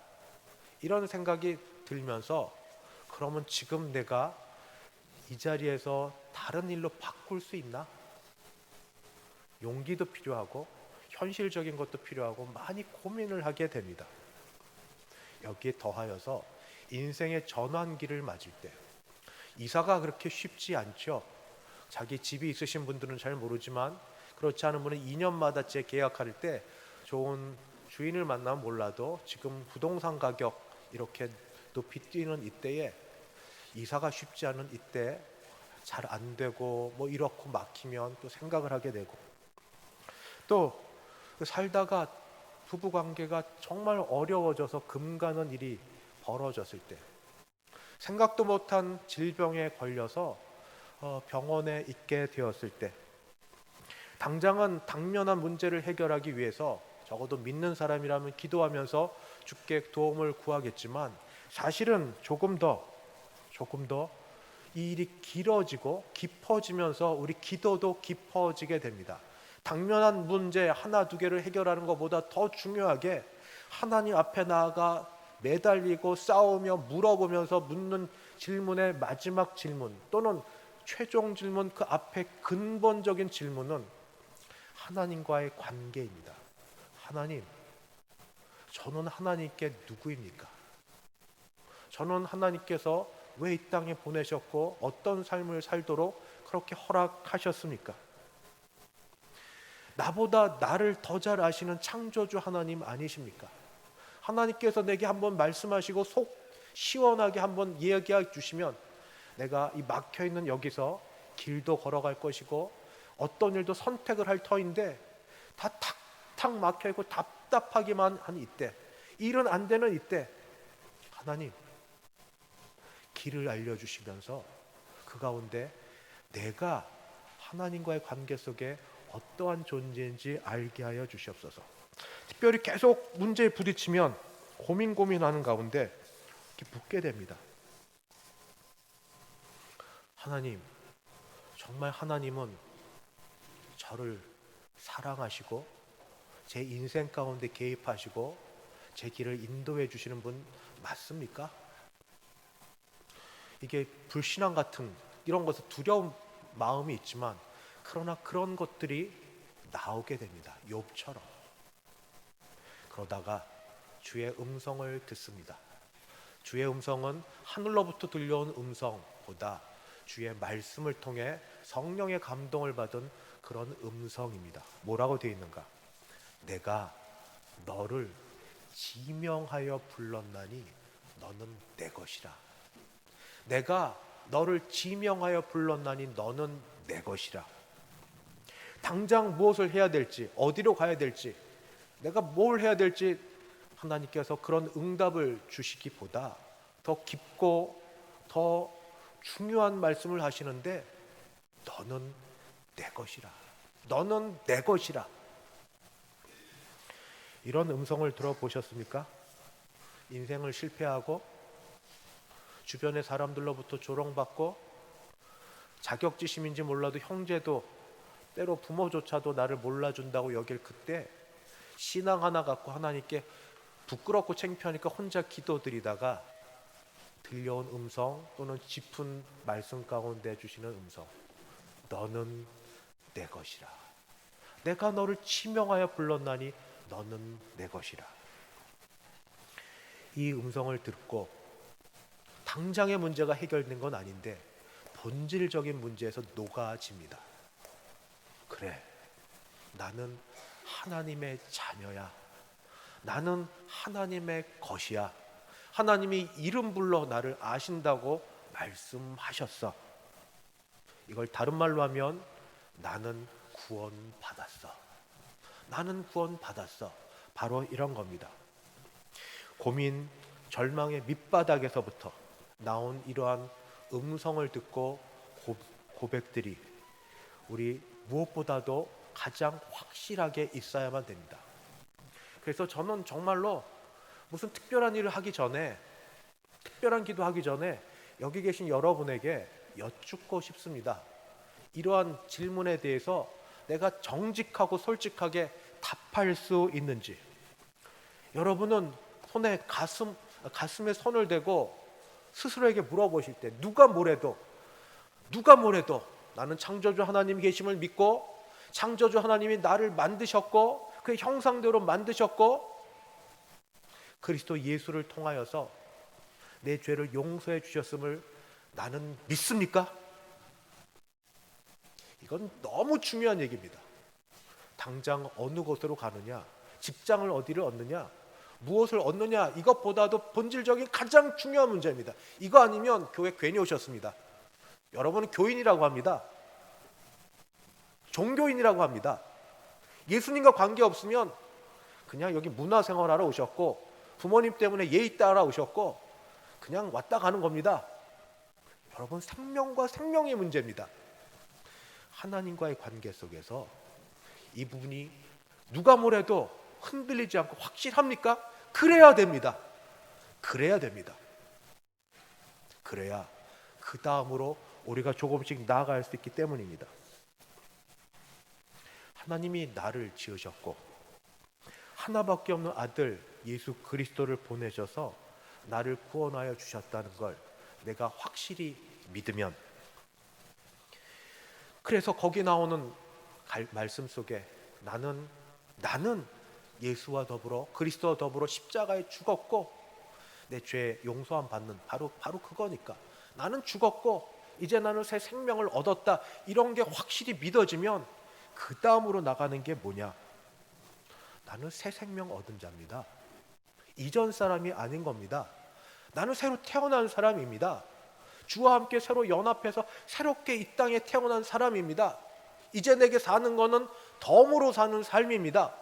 [SPEAKER 1] 이런 생각이 들면서, 그러면 지금 내가 이 자리에서 다른 일로 바꿀 수 있나? 용기도 필요하고 현실적인 것도 필요하고 많이 고민을 하게 됩니다. 여기에 더하여서 인생의 전환기를 맞을 때, 이사가 그렇게 쉽지 않죠. 자기 집이 있으신 분들은 잘 모르지만, 그렇지 않은 분은 2년마다 재계약할 때 좋은 주인을 만나면 몰라도 지금 부동산 가격 이렇게 높이 뛰는 이때에, 이사가 쉽지 않은 이때 잘 안 되고 뭐 이렇고 막히면 또 생각을 하게 되고, 또 살다가 부부 관계가 정말 어려워져서 금가는 일이 벌어졌을 때, 생각도 못한 질병에 걸려서 병원에 있게 되었을 때, 당장은 당면한 문제를 해결하기 위해서 적어도 믿는 사람이라면 기도하면서 주께 도움을 구하겠지만, 사실은 조금 더 이 일이 길어지고 깊어지면서 우리 기도도 깊어지게 됩니다. 당면한 문제 하나 두 개를 해결하는 것보다 더 중요하게 하나님 앞에 나아가 매달리고 싸우며 물어보면서 묻는 질문의 마지막 질문 또는 최종 질문, 그 앞에 근본적인 질문은 하나님과의 관계입니다. 하나님, 저는 하나님께 누구입니까? 저는 하나님께서 왜 이 땅에 보내셨고 어떤 삶을 살도록 그렇게 허락하셨습니까? 나보다 나를 더 잘 아시는 창조주 하나님 아니십니까? 하나님께서 내게 한번 말씀하시고 속 시원하게 한번 이야기해 주시면, 내가 이 막혀있는 여기서 길도 걸어갈 것이고 어떤 일도 선택을 할 터인데, 다 탁탁 막혀있고 답답하기만 한 이때, 일은 안 되는 이때, 하나님 길을 알려주시면서 그 가운데 내가 하나님과의 관계 속에 어떠한 존재인지 알게 하여 주시옵소서. 특별히 계속 문제에 부딪히면 고민하는 가운데 이렇게 묻게 됩니다. 하나님, 정말 하나님은 저를 사랑하시고 제 인생 가운데 개입하시고 제 길을 인도해 주시는 분 맞습니까? 이게 불신앙 같은 이런 것에 두려운 마음이 있지만, 그러나 그런 것들이 나오게 됩니다. 욥처럼. 그러다가 주의 음성을 듣습니다. 주의 음성은 하늘로부터 들려온 음성보다 주의 말씀을 통해 성령의 감동을 받은 그런 음성입니다. 뭐라고 되어 있는가? 내가 너를 지명하여 불렀나니 너는 내 것이라. 내가 너를 지명하여 불렀나니 너는 내 것이라. 당장 무엇을 해야 될지, 어디로 가야 될지, 내가 뭘 해야 될지 하나님께서 그런 응답을 주시기보다 더 깊고 더 중요한 말씀을 하시는데, 너는 내 것이라. 너는 내 것이라. 이런 음성을 들어보셨습니까? 인생을 실패하고 주변의 사람들로부터 조롱받고 자격지심인지 몰라도 형제도 때로 부모조차도 나를 몰라준다고 여길 그때, 신앙 하나 갖고 하나님께 부끄럽고 창피하니까 혼자 기도드리다가 들려온 음성 또는 짚은 말씀 가운데 주시는 음성, 너는 내 것이라. 내가 너를 지명하여 불렀나니 너는 내 것이라. 이 음성을 듣고 당장의 문제가 해결된 건 아닌데 본질적인 문제에서 녹아집니다. 그래, 나는 하나님의 자녀야. 나는 하나님의 것이야. 하나님이 이름 불러 나를 아신다고 말씀하셨어. 이걸 다른 말로 하면 나는 구원받았어. 나는 구원받았어. 바로 이런 겁니다. 고민, 절망의 밑바닥에서부터 나온 이러한 음성을 듣고 고백들이 우리 무엇보다도 가장 확실하게 있어야만 됩니다. 그래서 저는 정말로 무슨 특별한 일을 하기 전에, 특별한 기도하기 전에 여기 계신 여러분에게 여쭙고 싶습니다. 이러한 질문에 대해서 내가 정직하고 솔직하게 답할 수 있는지. 여러분은 손에 가슴에 손을 대고 스스로에게 물어보실 때 누가 뭐래도 나는 창조주 하나님 계심을 믿고 창조주 하나님이 나를 만드셨고 그의 형상대로 만드셨고 그리스도 예수를 통하여서 내 죄를 용서해 주셨음을 나는 믿습니까? 이건 너무 중요한 얘기입니다. 당장 어느 곳으로 가느냐, 직장을 어디를 얻느냐, 무엇을 얻느냐, 이것보다도 본질적인 가장 중요한 문제입니다. 이거 아니면 교회 괜히 오셨습니다. 여러분은 교인이라고 합니다. 종교인이라고 합니다. 예수님과 관계없으면 그냥 여기 문화생활하러 오셨고 부모님 때문에 예의 따라 오셨고 그냥 왔다 가는 겁니다. 여러분, 생명과 생명의 문제입니다. 하나님과의 관계 속에서 이 부분이 누가 뭐래도 흔들리지 않고 확실합니까? 그래야 됩니다. 그래야 그 다음으로 우리가 조금씩 나아갈 수 있기 때문입니다. 하나님이 나를 지으셨고 하나밖에 없는 아들 예수 그리스도를 보내셔서 나를 구원하여 주셨다는 걸 내가 확실히 믿으면, 그래서 거기 나오는 말씀 속에 나는 예수와 더불어 그리스도와 더불어 십자가에 죽었고 내 죄 용서함 받는 바로 그거니까 나는 죽었고 이제 나는 새 생명을 얻었다, 이런 게 확실히 믿어지면 그 다음으로 나가는 게 뭐냐? 나는 새 생명 얻은 자입니다. 이전 사람이 아닌 겁니다. 나는 새로 태어난 사람입니다. 주와 함께 새로 연합해서 새롭게 이 땅에 태어난 사람입니다. 이제 내게 사는 거는 덤으로 사는 삶입니다.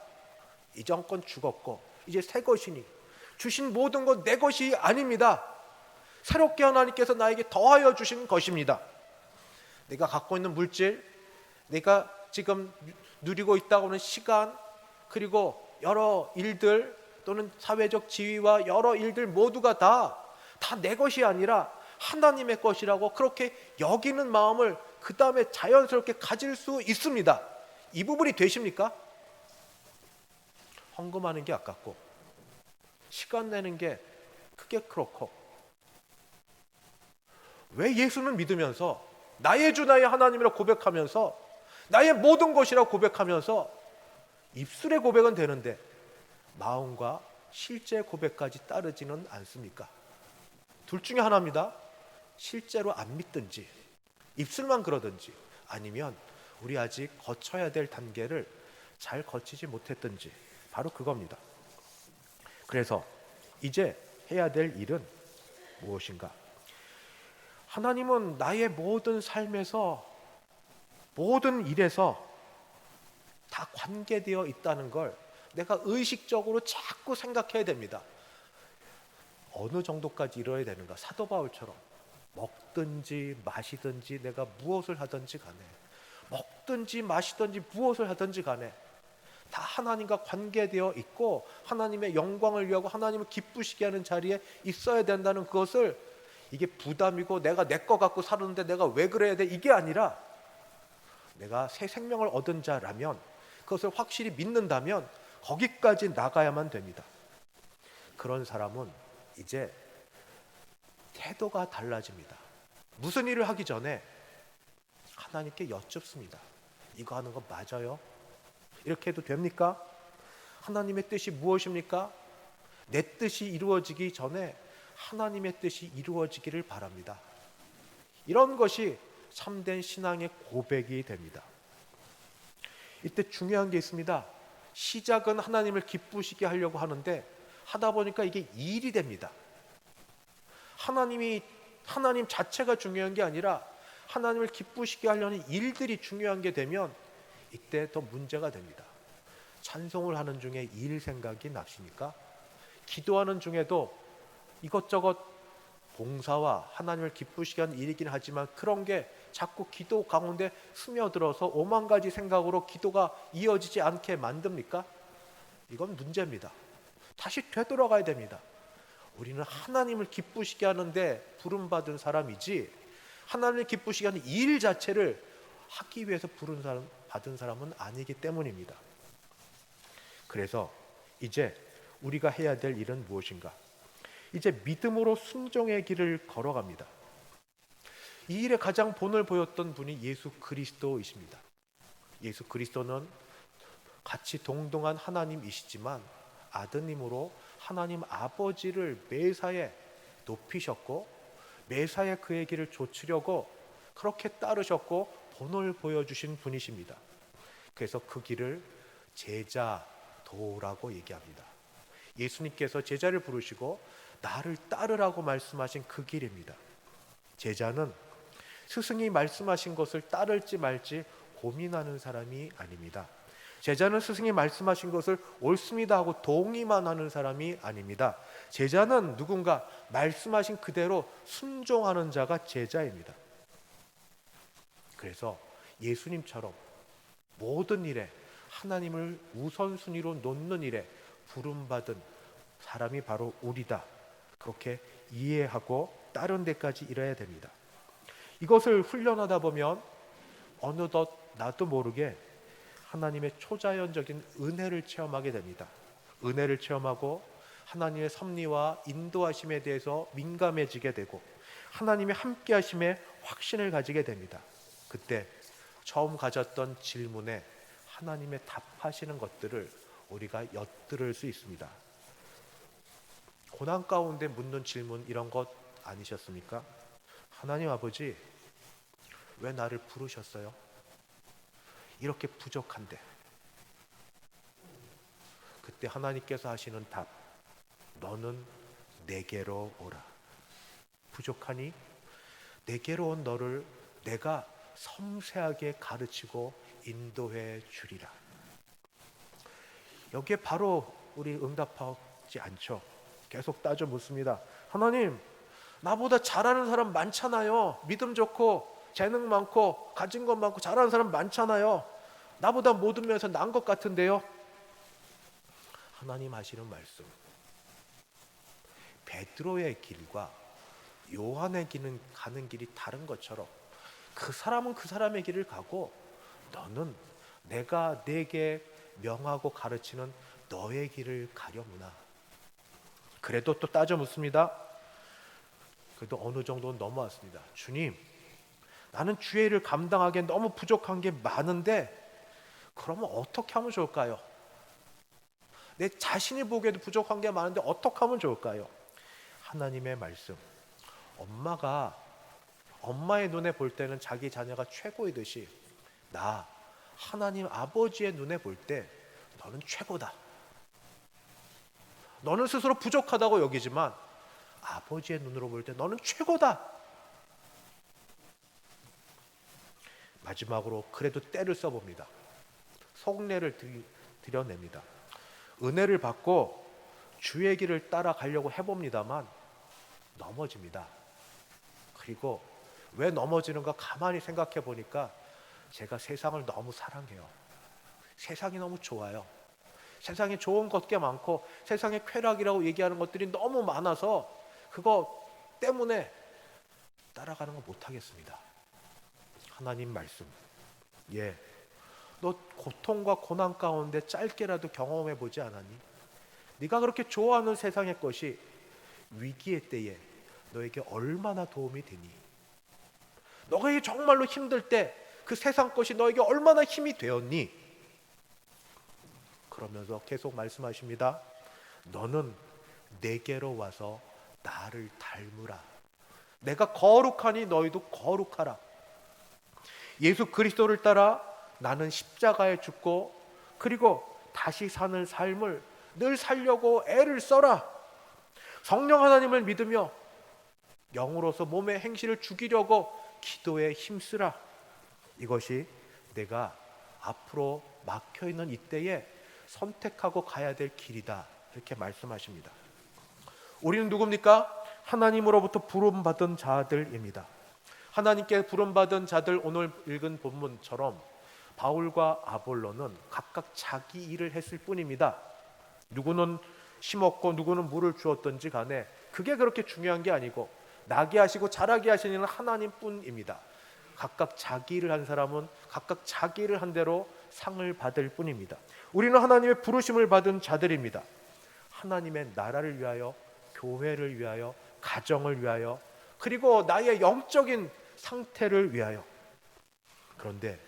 [SPEAKER 1] 이전 건 죽었고 이제 새 것이니 주신 모든 건 내 것이 아닙니다. 새롭게 하나님께서 나에게 더하여 주신 것입니다. 내가 갖고 있는 물질, 내가 지금 누리고 있다고 하는 시간, 그리고 여러 일들 또는 사회적 지위와 여러 일들 모두가 다 내 것이 아니라 하나님의 것이라고 그렇게 여기는 마음을 그 다음에 자연스럽게 가질 수 있습니다. 이 부분이 되십니까? 헌금하는 게 아깝고 시간 내는 게 크게 그렇고, 왜 예수는 믿으면서 나의 주 나의 하나님이라고 고백하면서 나의 모든 것이라고 고백하면서 입술의 고백은 되는데 마음과 실제 고백까지 따르지는 않습니까? 둘 중에 하나입니다. 실제로 안 믿든지 입술만 그러든지, 아니면 우리 아직 거쳐야 될 단계를 잘 거치지 못했든지, 바로 그겁니다. 그래서 이제 해야 될 일은 무엇인가? 하나님은 나의 모든 삶에서 모든 일에서 다 관계되어 있다는 걸 내가 의식적으로 자꾸 생각해야 됩니다. 어느 정도까지 이뤄야 되는가? 사도 바울처럼 먹든지 마시든지 내가 무엇을 하든지 간에, 먹든지 마시든지 무엇을 하든지 간에 다 하나님과 관계되어 있고 하나님의 영광을 위하고 하나님을 기쁘시게 하는 자리에 있어야 된다는 그것을, 이게 부담이고 내가 내 거 갖고 사는데 내가 왜 그래야 돼, 이게 아니라 내가 새 생명을 얻은 자라면, 그것을 확실히 믿는다면 거기까지 나가야만 됩니다. 그런 사람은 이제 태도가 달라집니다. 무슨 일을 하기 전에 하나님께 여쭙습니다. 이거 하는 거 맞아요? 이렇게 해도 됩니까? 하나님의 뜻이 무엇입니까? 내 뜻이 이루어지기 전에 하나님의 뜻이 이루어지기를 바랍니다. 이런 것이 참된 신앙의 고백이 됩니다. 이때 중요한 게 있습니다. 시작은 하나님을 기쁘시게 하려고 하는데 하다 보니까 이게 일이 됩니다. 하나님 자체가 중요한 게 아니라 하나님을 기쁘시게 하려는 일들이 중요한 게 되면 이때 더 문제가 됩니다. 찬송을 하는 중에 일 생각이 나십니까? 기도하는 중에도 이것저것 봉사와 하나님을 기쁘시게 하는 일이긴 하지만 그런 게 자꾸 기도 가운데 스며들어서 오만 가지 생각으로 기도가 이어지지 않게 만듭니까? 이건 문제입니다. 다시 되돌아가야 됩니다. 우리는 하나님을 기쁘시게 하는데 부름받은 사람이지 하나님을 기쁘시게 하는 일 자체를 하기 위해서 받은 사람은 아니기 때문입니다. 그래서 이제 우리가 해야 될 일은 무엇인가? 이제 믿음으로 순종의 길을 걸어갑니다. 이 일에 가장 본을 보였던 분이 예수 그리스도이십니다. 예수 그리스도는 같이 동등한 하나님이시지만 아드님으로 하나님 아버지를 매사에 높이셨고 매사에 그의 길을 좇으려고 그렇게 따르셨고 본을 보여주신 분이십니다. 그래서 그 길을 제자도라고 얘기합니다. 예수님께서 제자를 부르시고 나를 따르라고 말씀하신 그 길입니다. 제자는 스승이 말씀하신 것을 따를지 말지 고민하는 사람이 아닙니다. 제자는 스승이 말씀하신 것을 옳습니다 하고 동의만 하는 사람이 아닙니다. 제자는 누군가 말씀하신 그대로 순종하는 자가 제자입니다. 그래서 예수님처럼 모든 일에 하나님을 우선순위로 놓는 일에 부름받은 사람이 바로 우리다. 그렇게 이해하고 다른 데까지 이뤄야 됩니다. 이것을 훈련하다 보면 어느덧 나도 모르게 하나님의 초자연적인 은혜를 체험하게 됩니다. 은혜를 체험하고 하나님의 섭리와 인도하심에 대해서 민감해지게 되고 하나님의 함께하심에 확신을 가지게 됩니다. 그때 처음 가졌던 질문에 하나님의 답하시는 것들을 우리가 엿들을 수 있습니다. 고난 가운데 묻는 질문 이런 것 아니셨습니까? 하나님 아버지, 왜 나를 부르셨어요? 이렇게 부족한데. 그때 하나님께서 하시는 답, 너는 내게로 오라. 부족하니 내게로 온 너를 내가 섬세하게 가르치고 인도해 주리라. 여기에 바로 우리 응답하지 않죠. 계속 따져 묻습니다. 하나님, 나보다 잘하는 사람 많잖아요. 믿음 좋고 재능 많고 가진 것 많고 잘하는 사람 많잖아요. 나보다 모든 면에서 나은 것 같은데요. 하나님 하시는 말씀, 베드로의 길과 요한의 길은 가는 길이 다른 것처럼 그 사람은 그 사람의 길을 가고 너는 내가 내게 명하고 가르치는 너의 길을 가려무나. 그래도 또 따져 묻습니다. 그래도 어느 정도는 넘어왔습니다. 주님, 나는 주의 일을 감당하기엔 너무 부족한 게 많은데 그러면 어떻게 하면 좋을까요? 내 자신이 보기에도 부족한 게 많은데 어떻게 하면 좋을까요? 하나님의 말씀, 엄마가 엄마의 눈에 볼 때는 자기 자녀가 최고이듯이 나 하나님 아버지의 눈에 볼 때 너는 최고다. 너는 스스로 부족하다고 여기지만 아버지의 눈으로 볼 때 너는 최고다. 마지막으로 그래도 때를 써봅니다. 속내를 드러냅니다. 은혜를 받고 주의 길을 따라가려고 해봅니다만 넘어집니다. 그리고 왜 넘어지는가 가만히 생각해 보니까 제가 세상을 너무 사랑해요. 세상이 너무 좋아요. 세상에 좋은 것 꽤 많고 세상의 쾌락이라고 얘기하는 것들이 너무 많아서 그거 때문에 따라가는 거 못하겠습니다. 하나님 말씀, 너 고통과 고난 가운데 짧게라도 경험해 보지 않았니? 네가 그렇게 좋아하는 세상의 것이 위기의 때에 너에게 얼마나 도움이 되니? 너가 이게 정말로 힘들 때 그 세상 것이 너에게 얼마나 힘이 되었니? 그러면서 계속 말씀하십니다. 너는 내게로 와서 나를 닮으라. 내가 거룩하니 너희도 거룩하라. 예수 그리스도를 따라 나는 십자가에 죽고 그리고 다시 사는 삶을 늘 살려고 애를 써라. 성령 하나님을 믿으며 영으로서 몸의 행실을 죽이려고 기도에 힘쓰라. 이것이 내가 앞으로 막혀있는 이때에 선택하고 가야 될 길이다. 이렇게 말씀하십니다. 우리는 누굽니까? 하나님으로부터 부름받은 자들입니다. 하나님께 부름받은 자들, 오늘 읽은 본문처럼 바울과 아볼로는 각각 자기 일을 했을 뿐입니다. 누구는 심었고 누구는 물을 주었든지 간에 그게 그렇게 중요한 게 아니고 나게 하시고 자라게 하시는 이는 하나님뿐입니다. 각각 자기 일을 한 사람은 각각 자기 일을 한 대로 상을 받을 뿐입니다. 우리는 하나님의 부르심을 받은 자들입니다. 하나님의 나라를 위하여, 교회를 위하여, 가정을 위하여, 그리고 나의 영적인 상태를 위하여. 그런데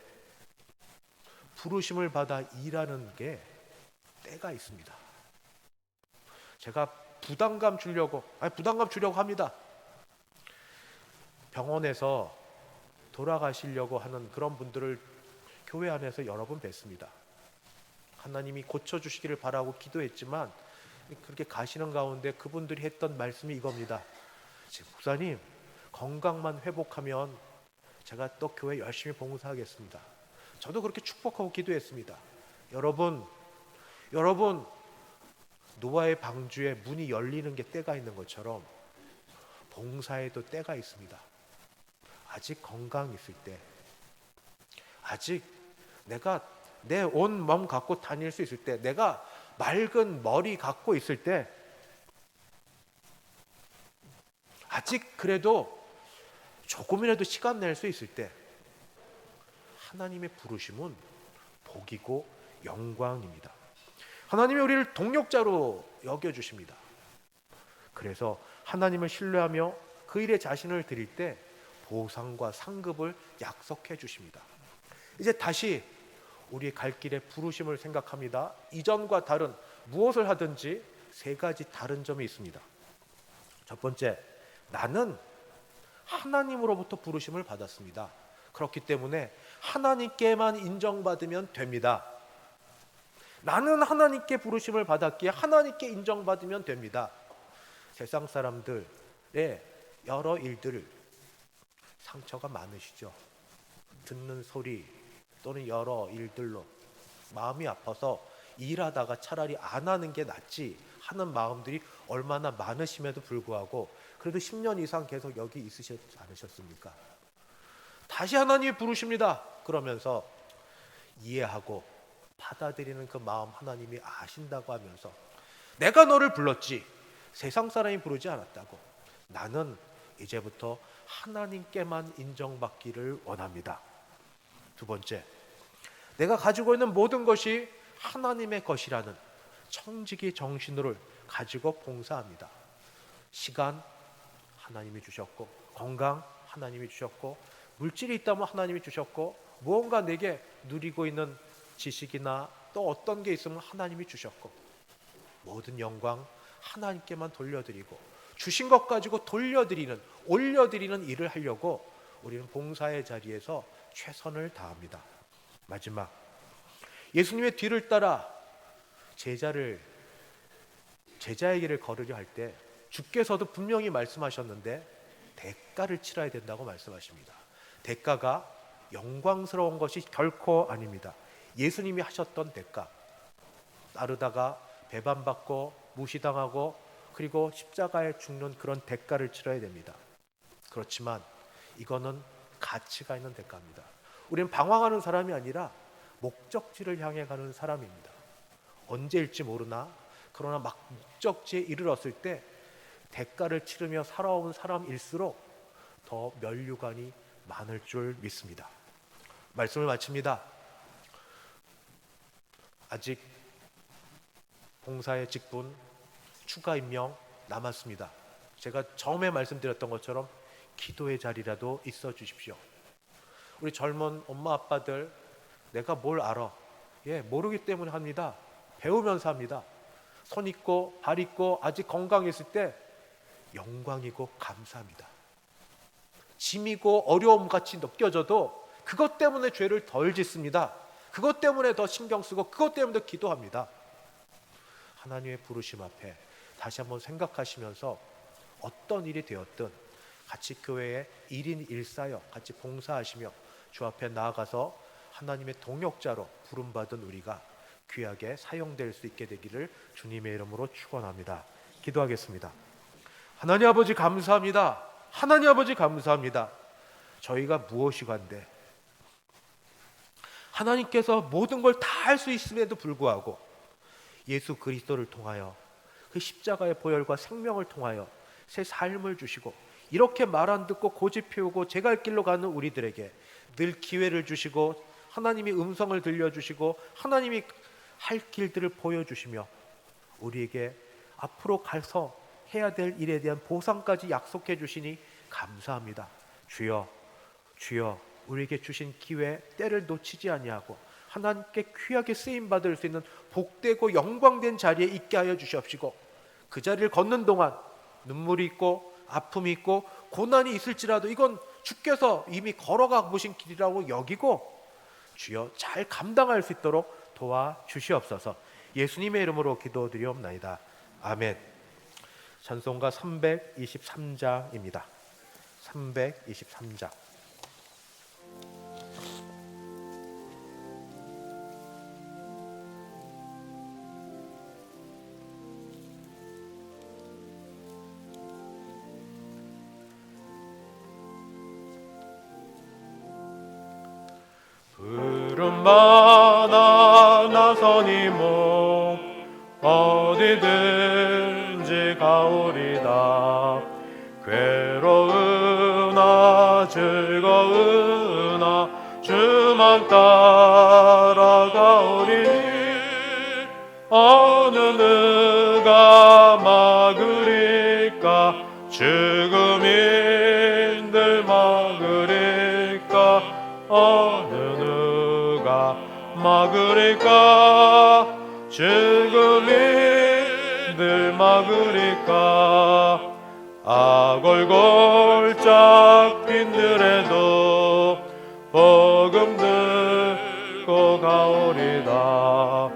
[SPEAKER 1] 부르심을 받아 일하는 게 때가 있습니다. 제가 부담감 주려고 합니다. 병원에서 돌아가시려고 하는 그런 분들을 교회 안에서 여러 번 뵀습니다. 하나님이 고쳐주시기를 바라고 기도했지만 그렇게 가시는 가운데 그분들이 했던 말씀이 이겁니다. 목사님, 건강만 회복하면 제가 또 교회 열심히 봉사하겠습니다. 저도 그렇게 축복하고 기도했습니다. 여러분, 노아의 방주에 문이 열리는 게 때가 있는 것처럼 봉사에도 때가 있습니다. 아직 건강 있을 때, 아직 내가 내 온 몸 갖고 다닐 수 있을 때, 내가 맑은 머리 갖고 있을 때, 아직 그래도 조금이라도 시간 낼 수 있을 때, 하나님의 부르심은 복이고 영광입니다. 하나님이 우리를 동력자로 여겨주십니다. 그래서 하나님을 신뢰하며 그 일에 자신을 드릴 때 보상과 상급을 약속해 주십니다. 이제 다시 우리의 갈 길의 부르심을 생각합니다. 이전과 다른 무엇을 하든지 세 가지 다른 점이 있습니다. 첫 번째, 나는 하나님으로부터 부르심을 받았습니다. 그렇기 때문에 하나님께만 인정받으면 됩니다. 나는 하나님께 부르심을 받았기에 하나님께 인정받으면 됩니다. 세상 사람들의 여러 일들, 상처가 많으시죠. 듣는 소리 또는 여러 일들로 마음이 아파서 일하다가 차라리 안 하는 게 낫지 하는 마음들이 얼마나 많으심에도 불구하고 그래도 10년 이상 계속 여기 있으셨지 않으셨습니까? 다시 하나님이 부르십니다. 그러면서 이해하고 받아들이는 그 마음 하나님이 아신다고 하면서 내가 너를 불렀지 세상 사람이 부르지 않았다고. 나는 이제부터 하나님께만 인정받기를 원합니다. 두 번째, 내가 가지고 있는 모든 것이 하나님의 것이라는 청지기 정신을 가지고 봉사합니다. 시간 하나님이 주셨고, 건강 하나님이 주셨고, 물질이 있다면 하나님이 주셨고, 무언가 내게 누리고 있는 지식이나 또 어떤 게 있으면 하나님이 주셨고, 모든 영광 하나님께만 돌려드리고 주신 것 가지고 올려드리는 일을 하려고 우리는 봉사의 자리에서 최선을 다합니다. 마지막, 예수님의 뒤를 따라 제자의 길을 걸으려 할 때 주께서도 분명히 말씀하셨는데 대가를 치러야 된다고 말씀하십니다. 대가가 영광스러운 것이 결코 아닙니다. 예수님이 하셨던 대가, 따르다가 배반받고 무시당하고 그리고 십자가에 죽는 그런 대가를 치러야 됩니다. 그렇지만 이거는 가치가 있는 대가입니다. 우리는 방황하는 사람이 아니라 목적지를 향해 가는 사람입니다. 언제일지 모르나 그러나 막 목적지에 이르렀을 때 대가를 치르며 살아온 사람일수록 더 면류관이 많을 줄 믿습니다. 말씀을 마칩니다. 아직 봉사의 직분, 추가 임명 남았습니다. 제가 처음에 말씀드렸던 것처럼 기도의 자리라도 있어 주십시오. 우리 젊은 엄마 아빠들, 내가 뭘 알아? 모르기 때문에 합니다. 배우면서 합니다. 손 있고 발 있고 아직 건강했을 때 영광이고 감사합니다. 짐이고 어려움 같이 느껴져도 그것 때문에 죄를 덜 짓습니다. 그것 때문에 더 신경 쓰고 그것 때문에 더 기도합니다. 하나님의 부르심 앞에 다시 한번 생각하시면서 어떤 일이 되었든 같이 교회에 1인 1사역 같이 봉사하시며 주 앞에 나아가서 하나님의 동역자로 부름받은 우리가 귀하게 사용될 수 있게 되기를 주님의 이름으로 축원합니다. 기도하겠습니다. 하나님 아버지 감사합니다. 하나님 아버지 감사합니다. 저희가 무엇이 간데 하나님께서 모든 걸 다 할 수 있음에도 불구하고 예수 그리스도를 통하여 그 십자가의 보혈과 생명을 통하여 새 삶을 주시고 이렇게 말 안 듣고 고집 피우고 제 갈 길로 가는 우리들에게 늘 기회를 주시고 하나님이 음성을 들려주시고 하나님이 할 길들을 보여주시며 우리에게 앞으로 가서 해야 될 일에 대한 보상까지 약속해 주시니 감사합니다. 주여, 주여, 우리에게 주신 기회 때를 놓치지 아니하고 하나님께 귀하게 쓰임 받을 수 있는 복되고 영광된 자리에 있게 하여 주시옵시고 그 자리를 걷는 동안 눈물이 있고 아픔이 있고 고난이 있을지라도 이건 주께서 이미 걸어가 보신 길이라고 여기고 주여 잘 감당할 수 있도록 도와주시옵소서. 예수님의 이름으로 기도드리옵나이다. 아멘. 찬송가 323장입니다. 323장.
[SPEAKER 2] 부름받아 나서니 목 어디든지 가오리다. 괴로우나 즐거우나 주만 따라가오리니 어느 누가 막으리까 죽음인들 막으리까 어느 누가 막으리까 죽음인들 막으리까 악을 골짝 빈들에도 복음 듣고 가오리다.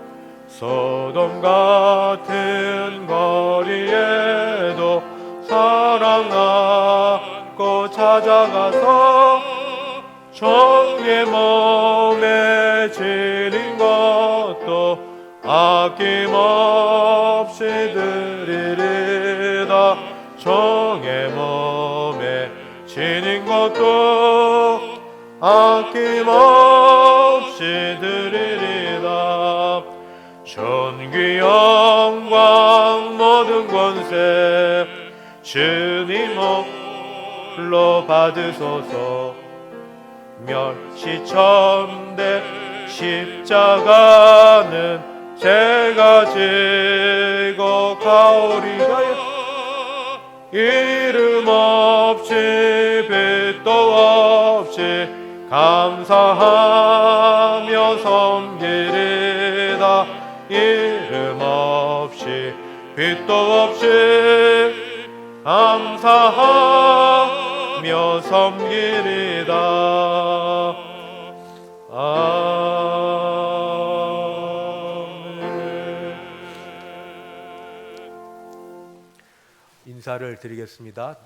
[SPEAKER 2] 소돔 같은 거리에도 사랑 안고 찾아가서 종의 몸에 지닌 것도 아낌없이 드리리다. 종의 몸에 지닌 것도 아낌없이 드리리다. 존귀 영광 모든 권세 주님 홀로 받으소서. 멸시천대 십자가는 제가 지고 가오리다. 이름 없이 빛도 없이 감사하며 섬기리다. 이름 없이 빛도 없이 감사하며 섬기리다.
[SPEAKER 1] 인사를 드리겠습니다.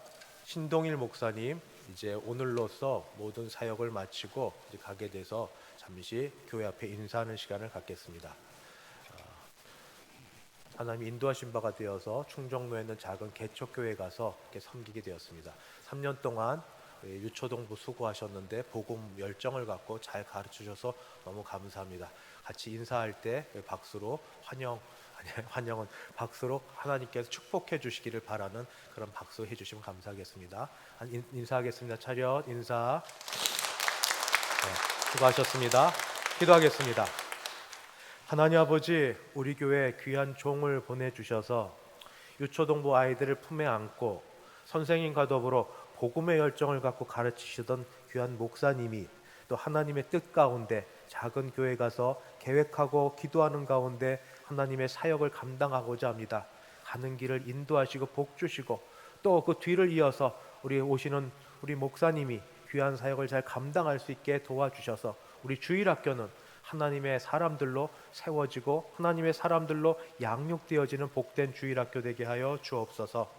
[SPEAKER 1] 신동일 목사님 이제 오늘로써 모든 사역을 마치고 이제 가게 돼서 잠시 교회 앞에 인사하는 시간을 갖겠습니다. 하나님이 인도하신 바가 되어서 충정로에 있는 작은 개척교회에 가서 이렇게 섬기게 되었습니다. 3년 동안 유초동부 수고하셨는데 복음 열정을 갖고 잘 가르치셔서 너무 감사합니다. 같이 인사할 때 박수로 환영은 박수로 하나님께서 축복해 주시기를 바라는 그런 박수 해주시면 감사하겠습니다. 인사하겠습니다. 차렷 인사. 네, 수고하셨습니다. 기도하겠습니다. 하나님 아버지, 우리 교회 귀한 종을 보내주셔서 유초동부 아이들을 품에 안고 선생님과 더불어 복음의 열정을 갖고 가르치시던 귀한 목사님이 또 하나님의 뜻 가운데 작은 교회 가서 계획하고 기도하는 가운데 하나님의 사역을 감당하고자 합니다. 가는 길을 인도하시고 복 주시고 또 그 뒤를 이어서 우리 오시는 우리 목사님이 귀한 사역을 잘 감당할 수 있게 도와주셔서 우리 주일학교는 하나님의 사람들로 세워지고 하나님의 사람들로 양육되어지는 복된 주일학교 되게 하여 주옵소서.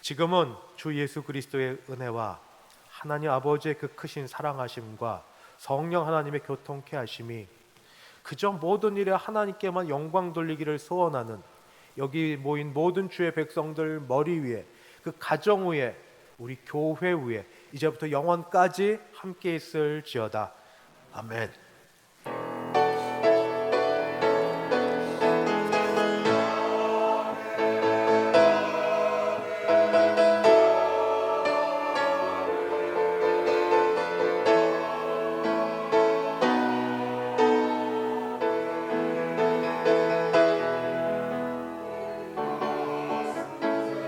[SPEAKER 1] 지금은 주 예수 그리스도의 은혜와 하나님 아버지의 그 크신 사랑하심과 성령 하나님의 교통케 하심이 그저 모든 일에 하나님께만 영광 돌리기를 소원하는 여기 모인 모든 주의 백성들 머리 위에 그 가정 위에, 우리 교회 위에 이제부터 영원까지 함께 있을지어다. 아멘.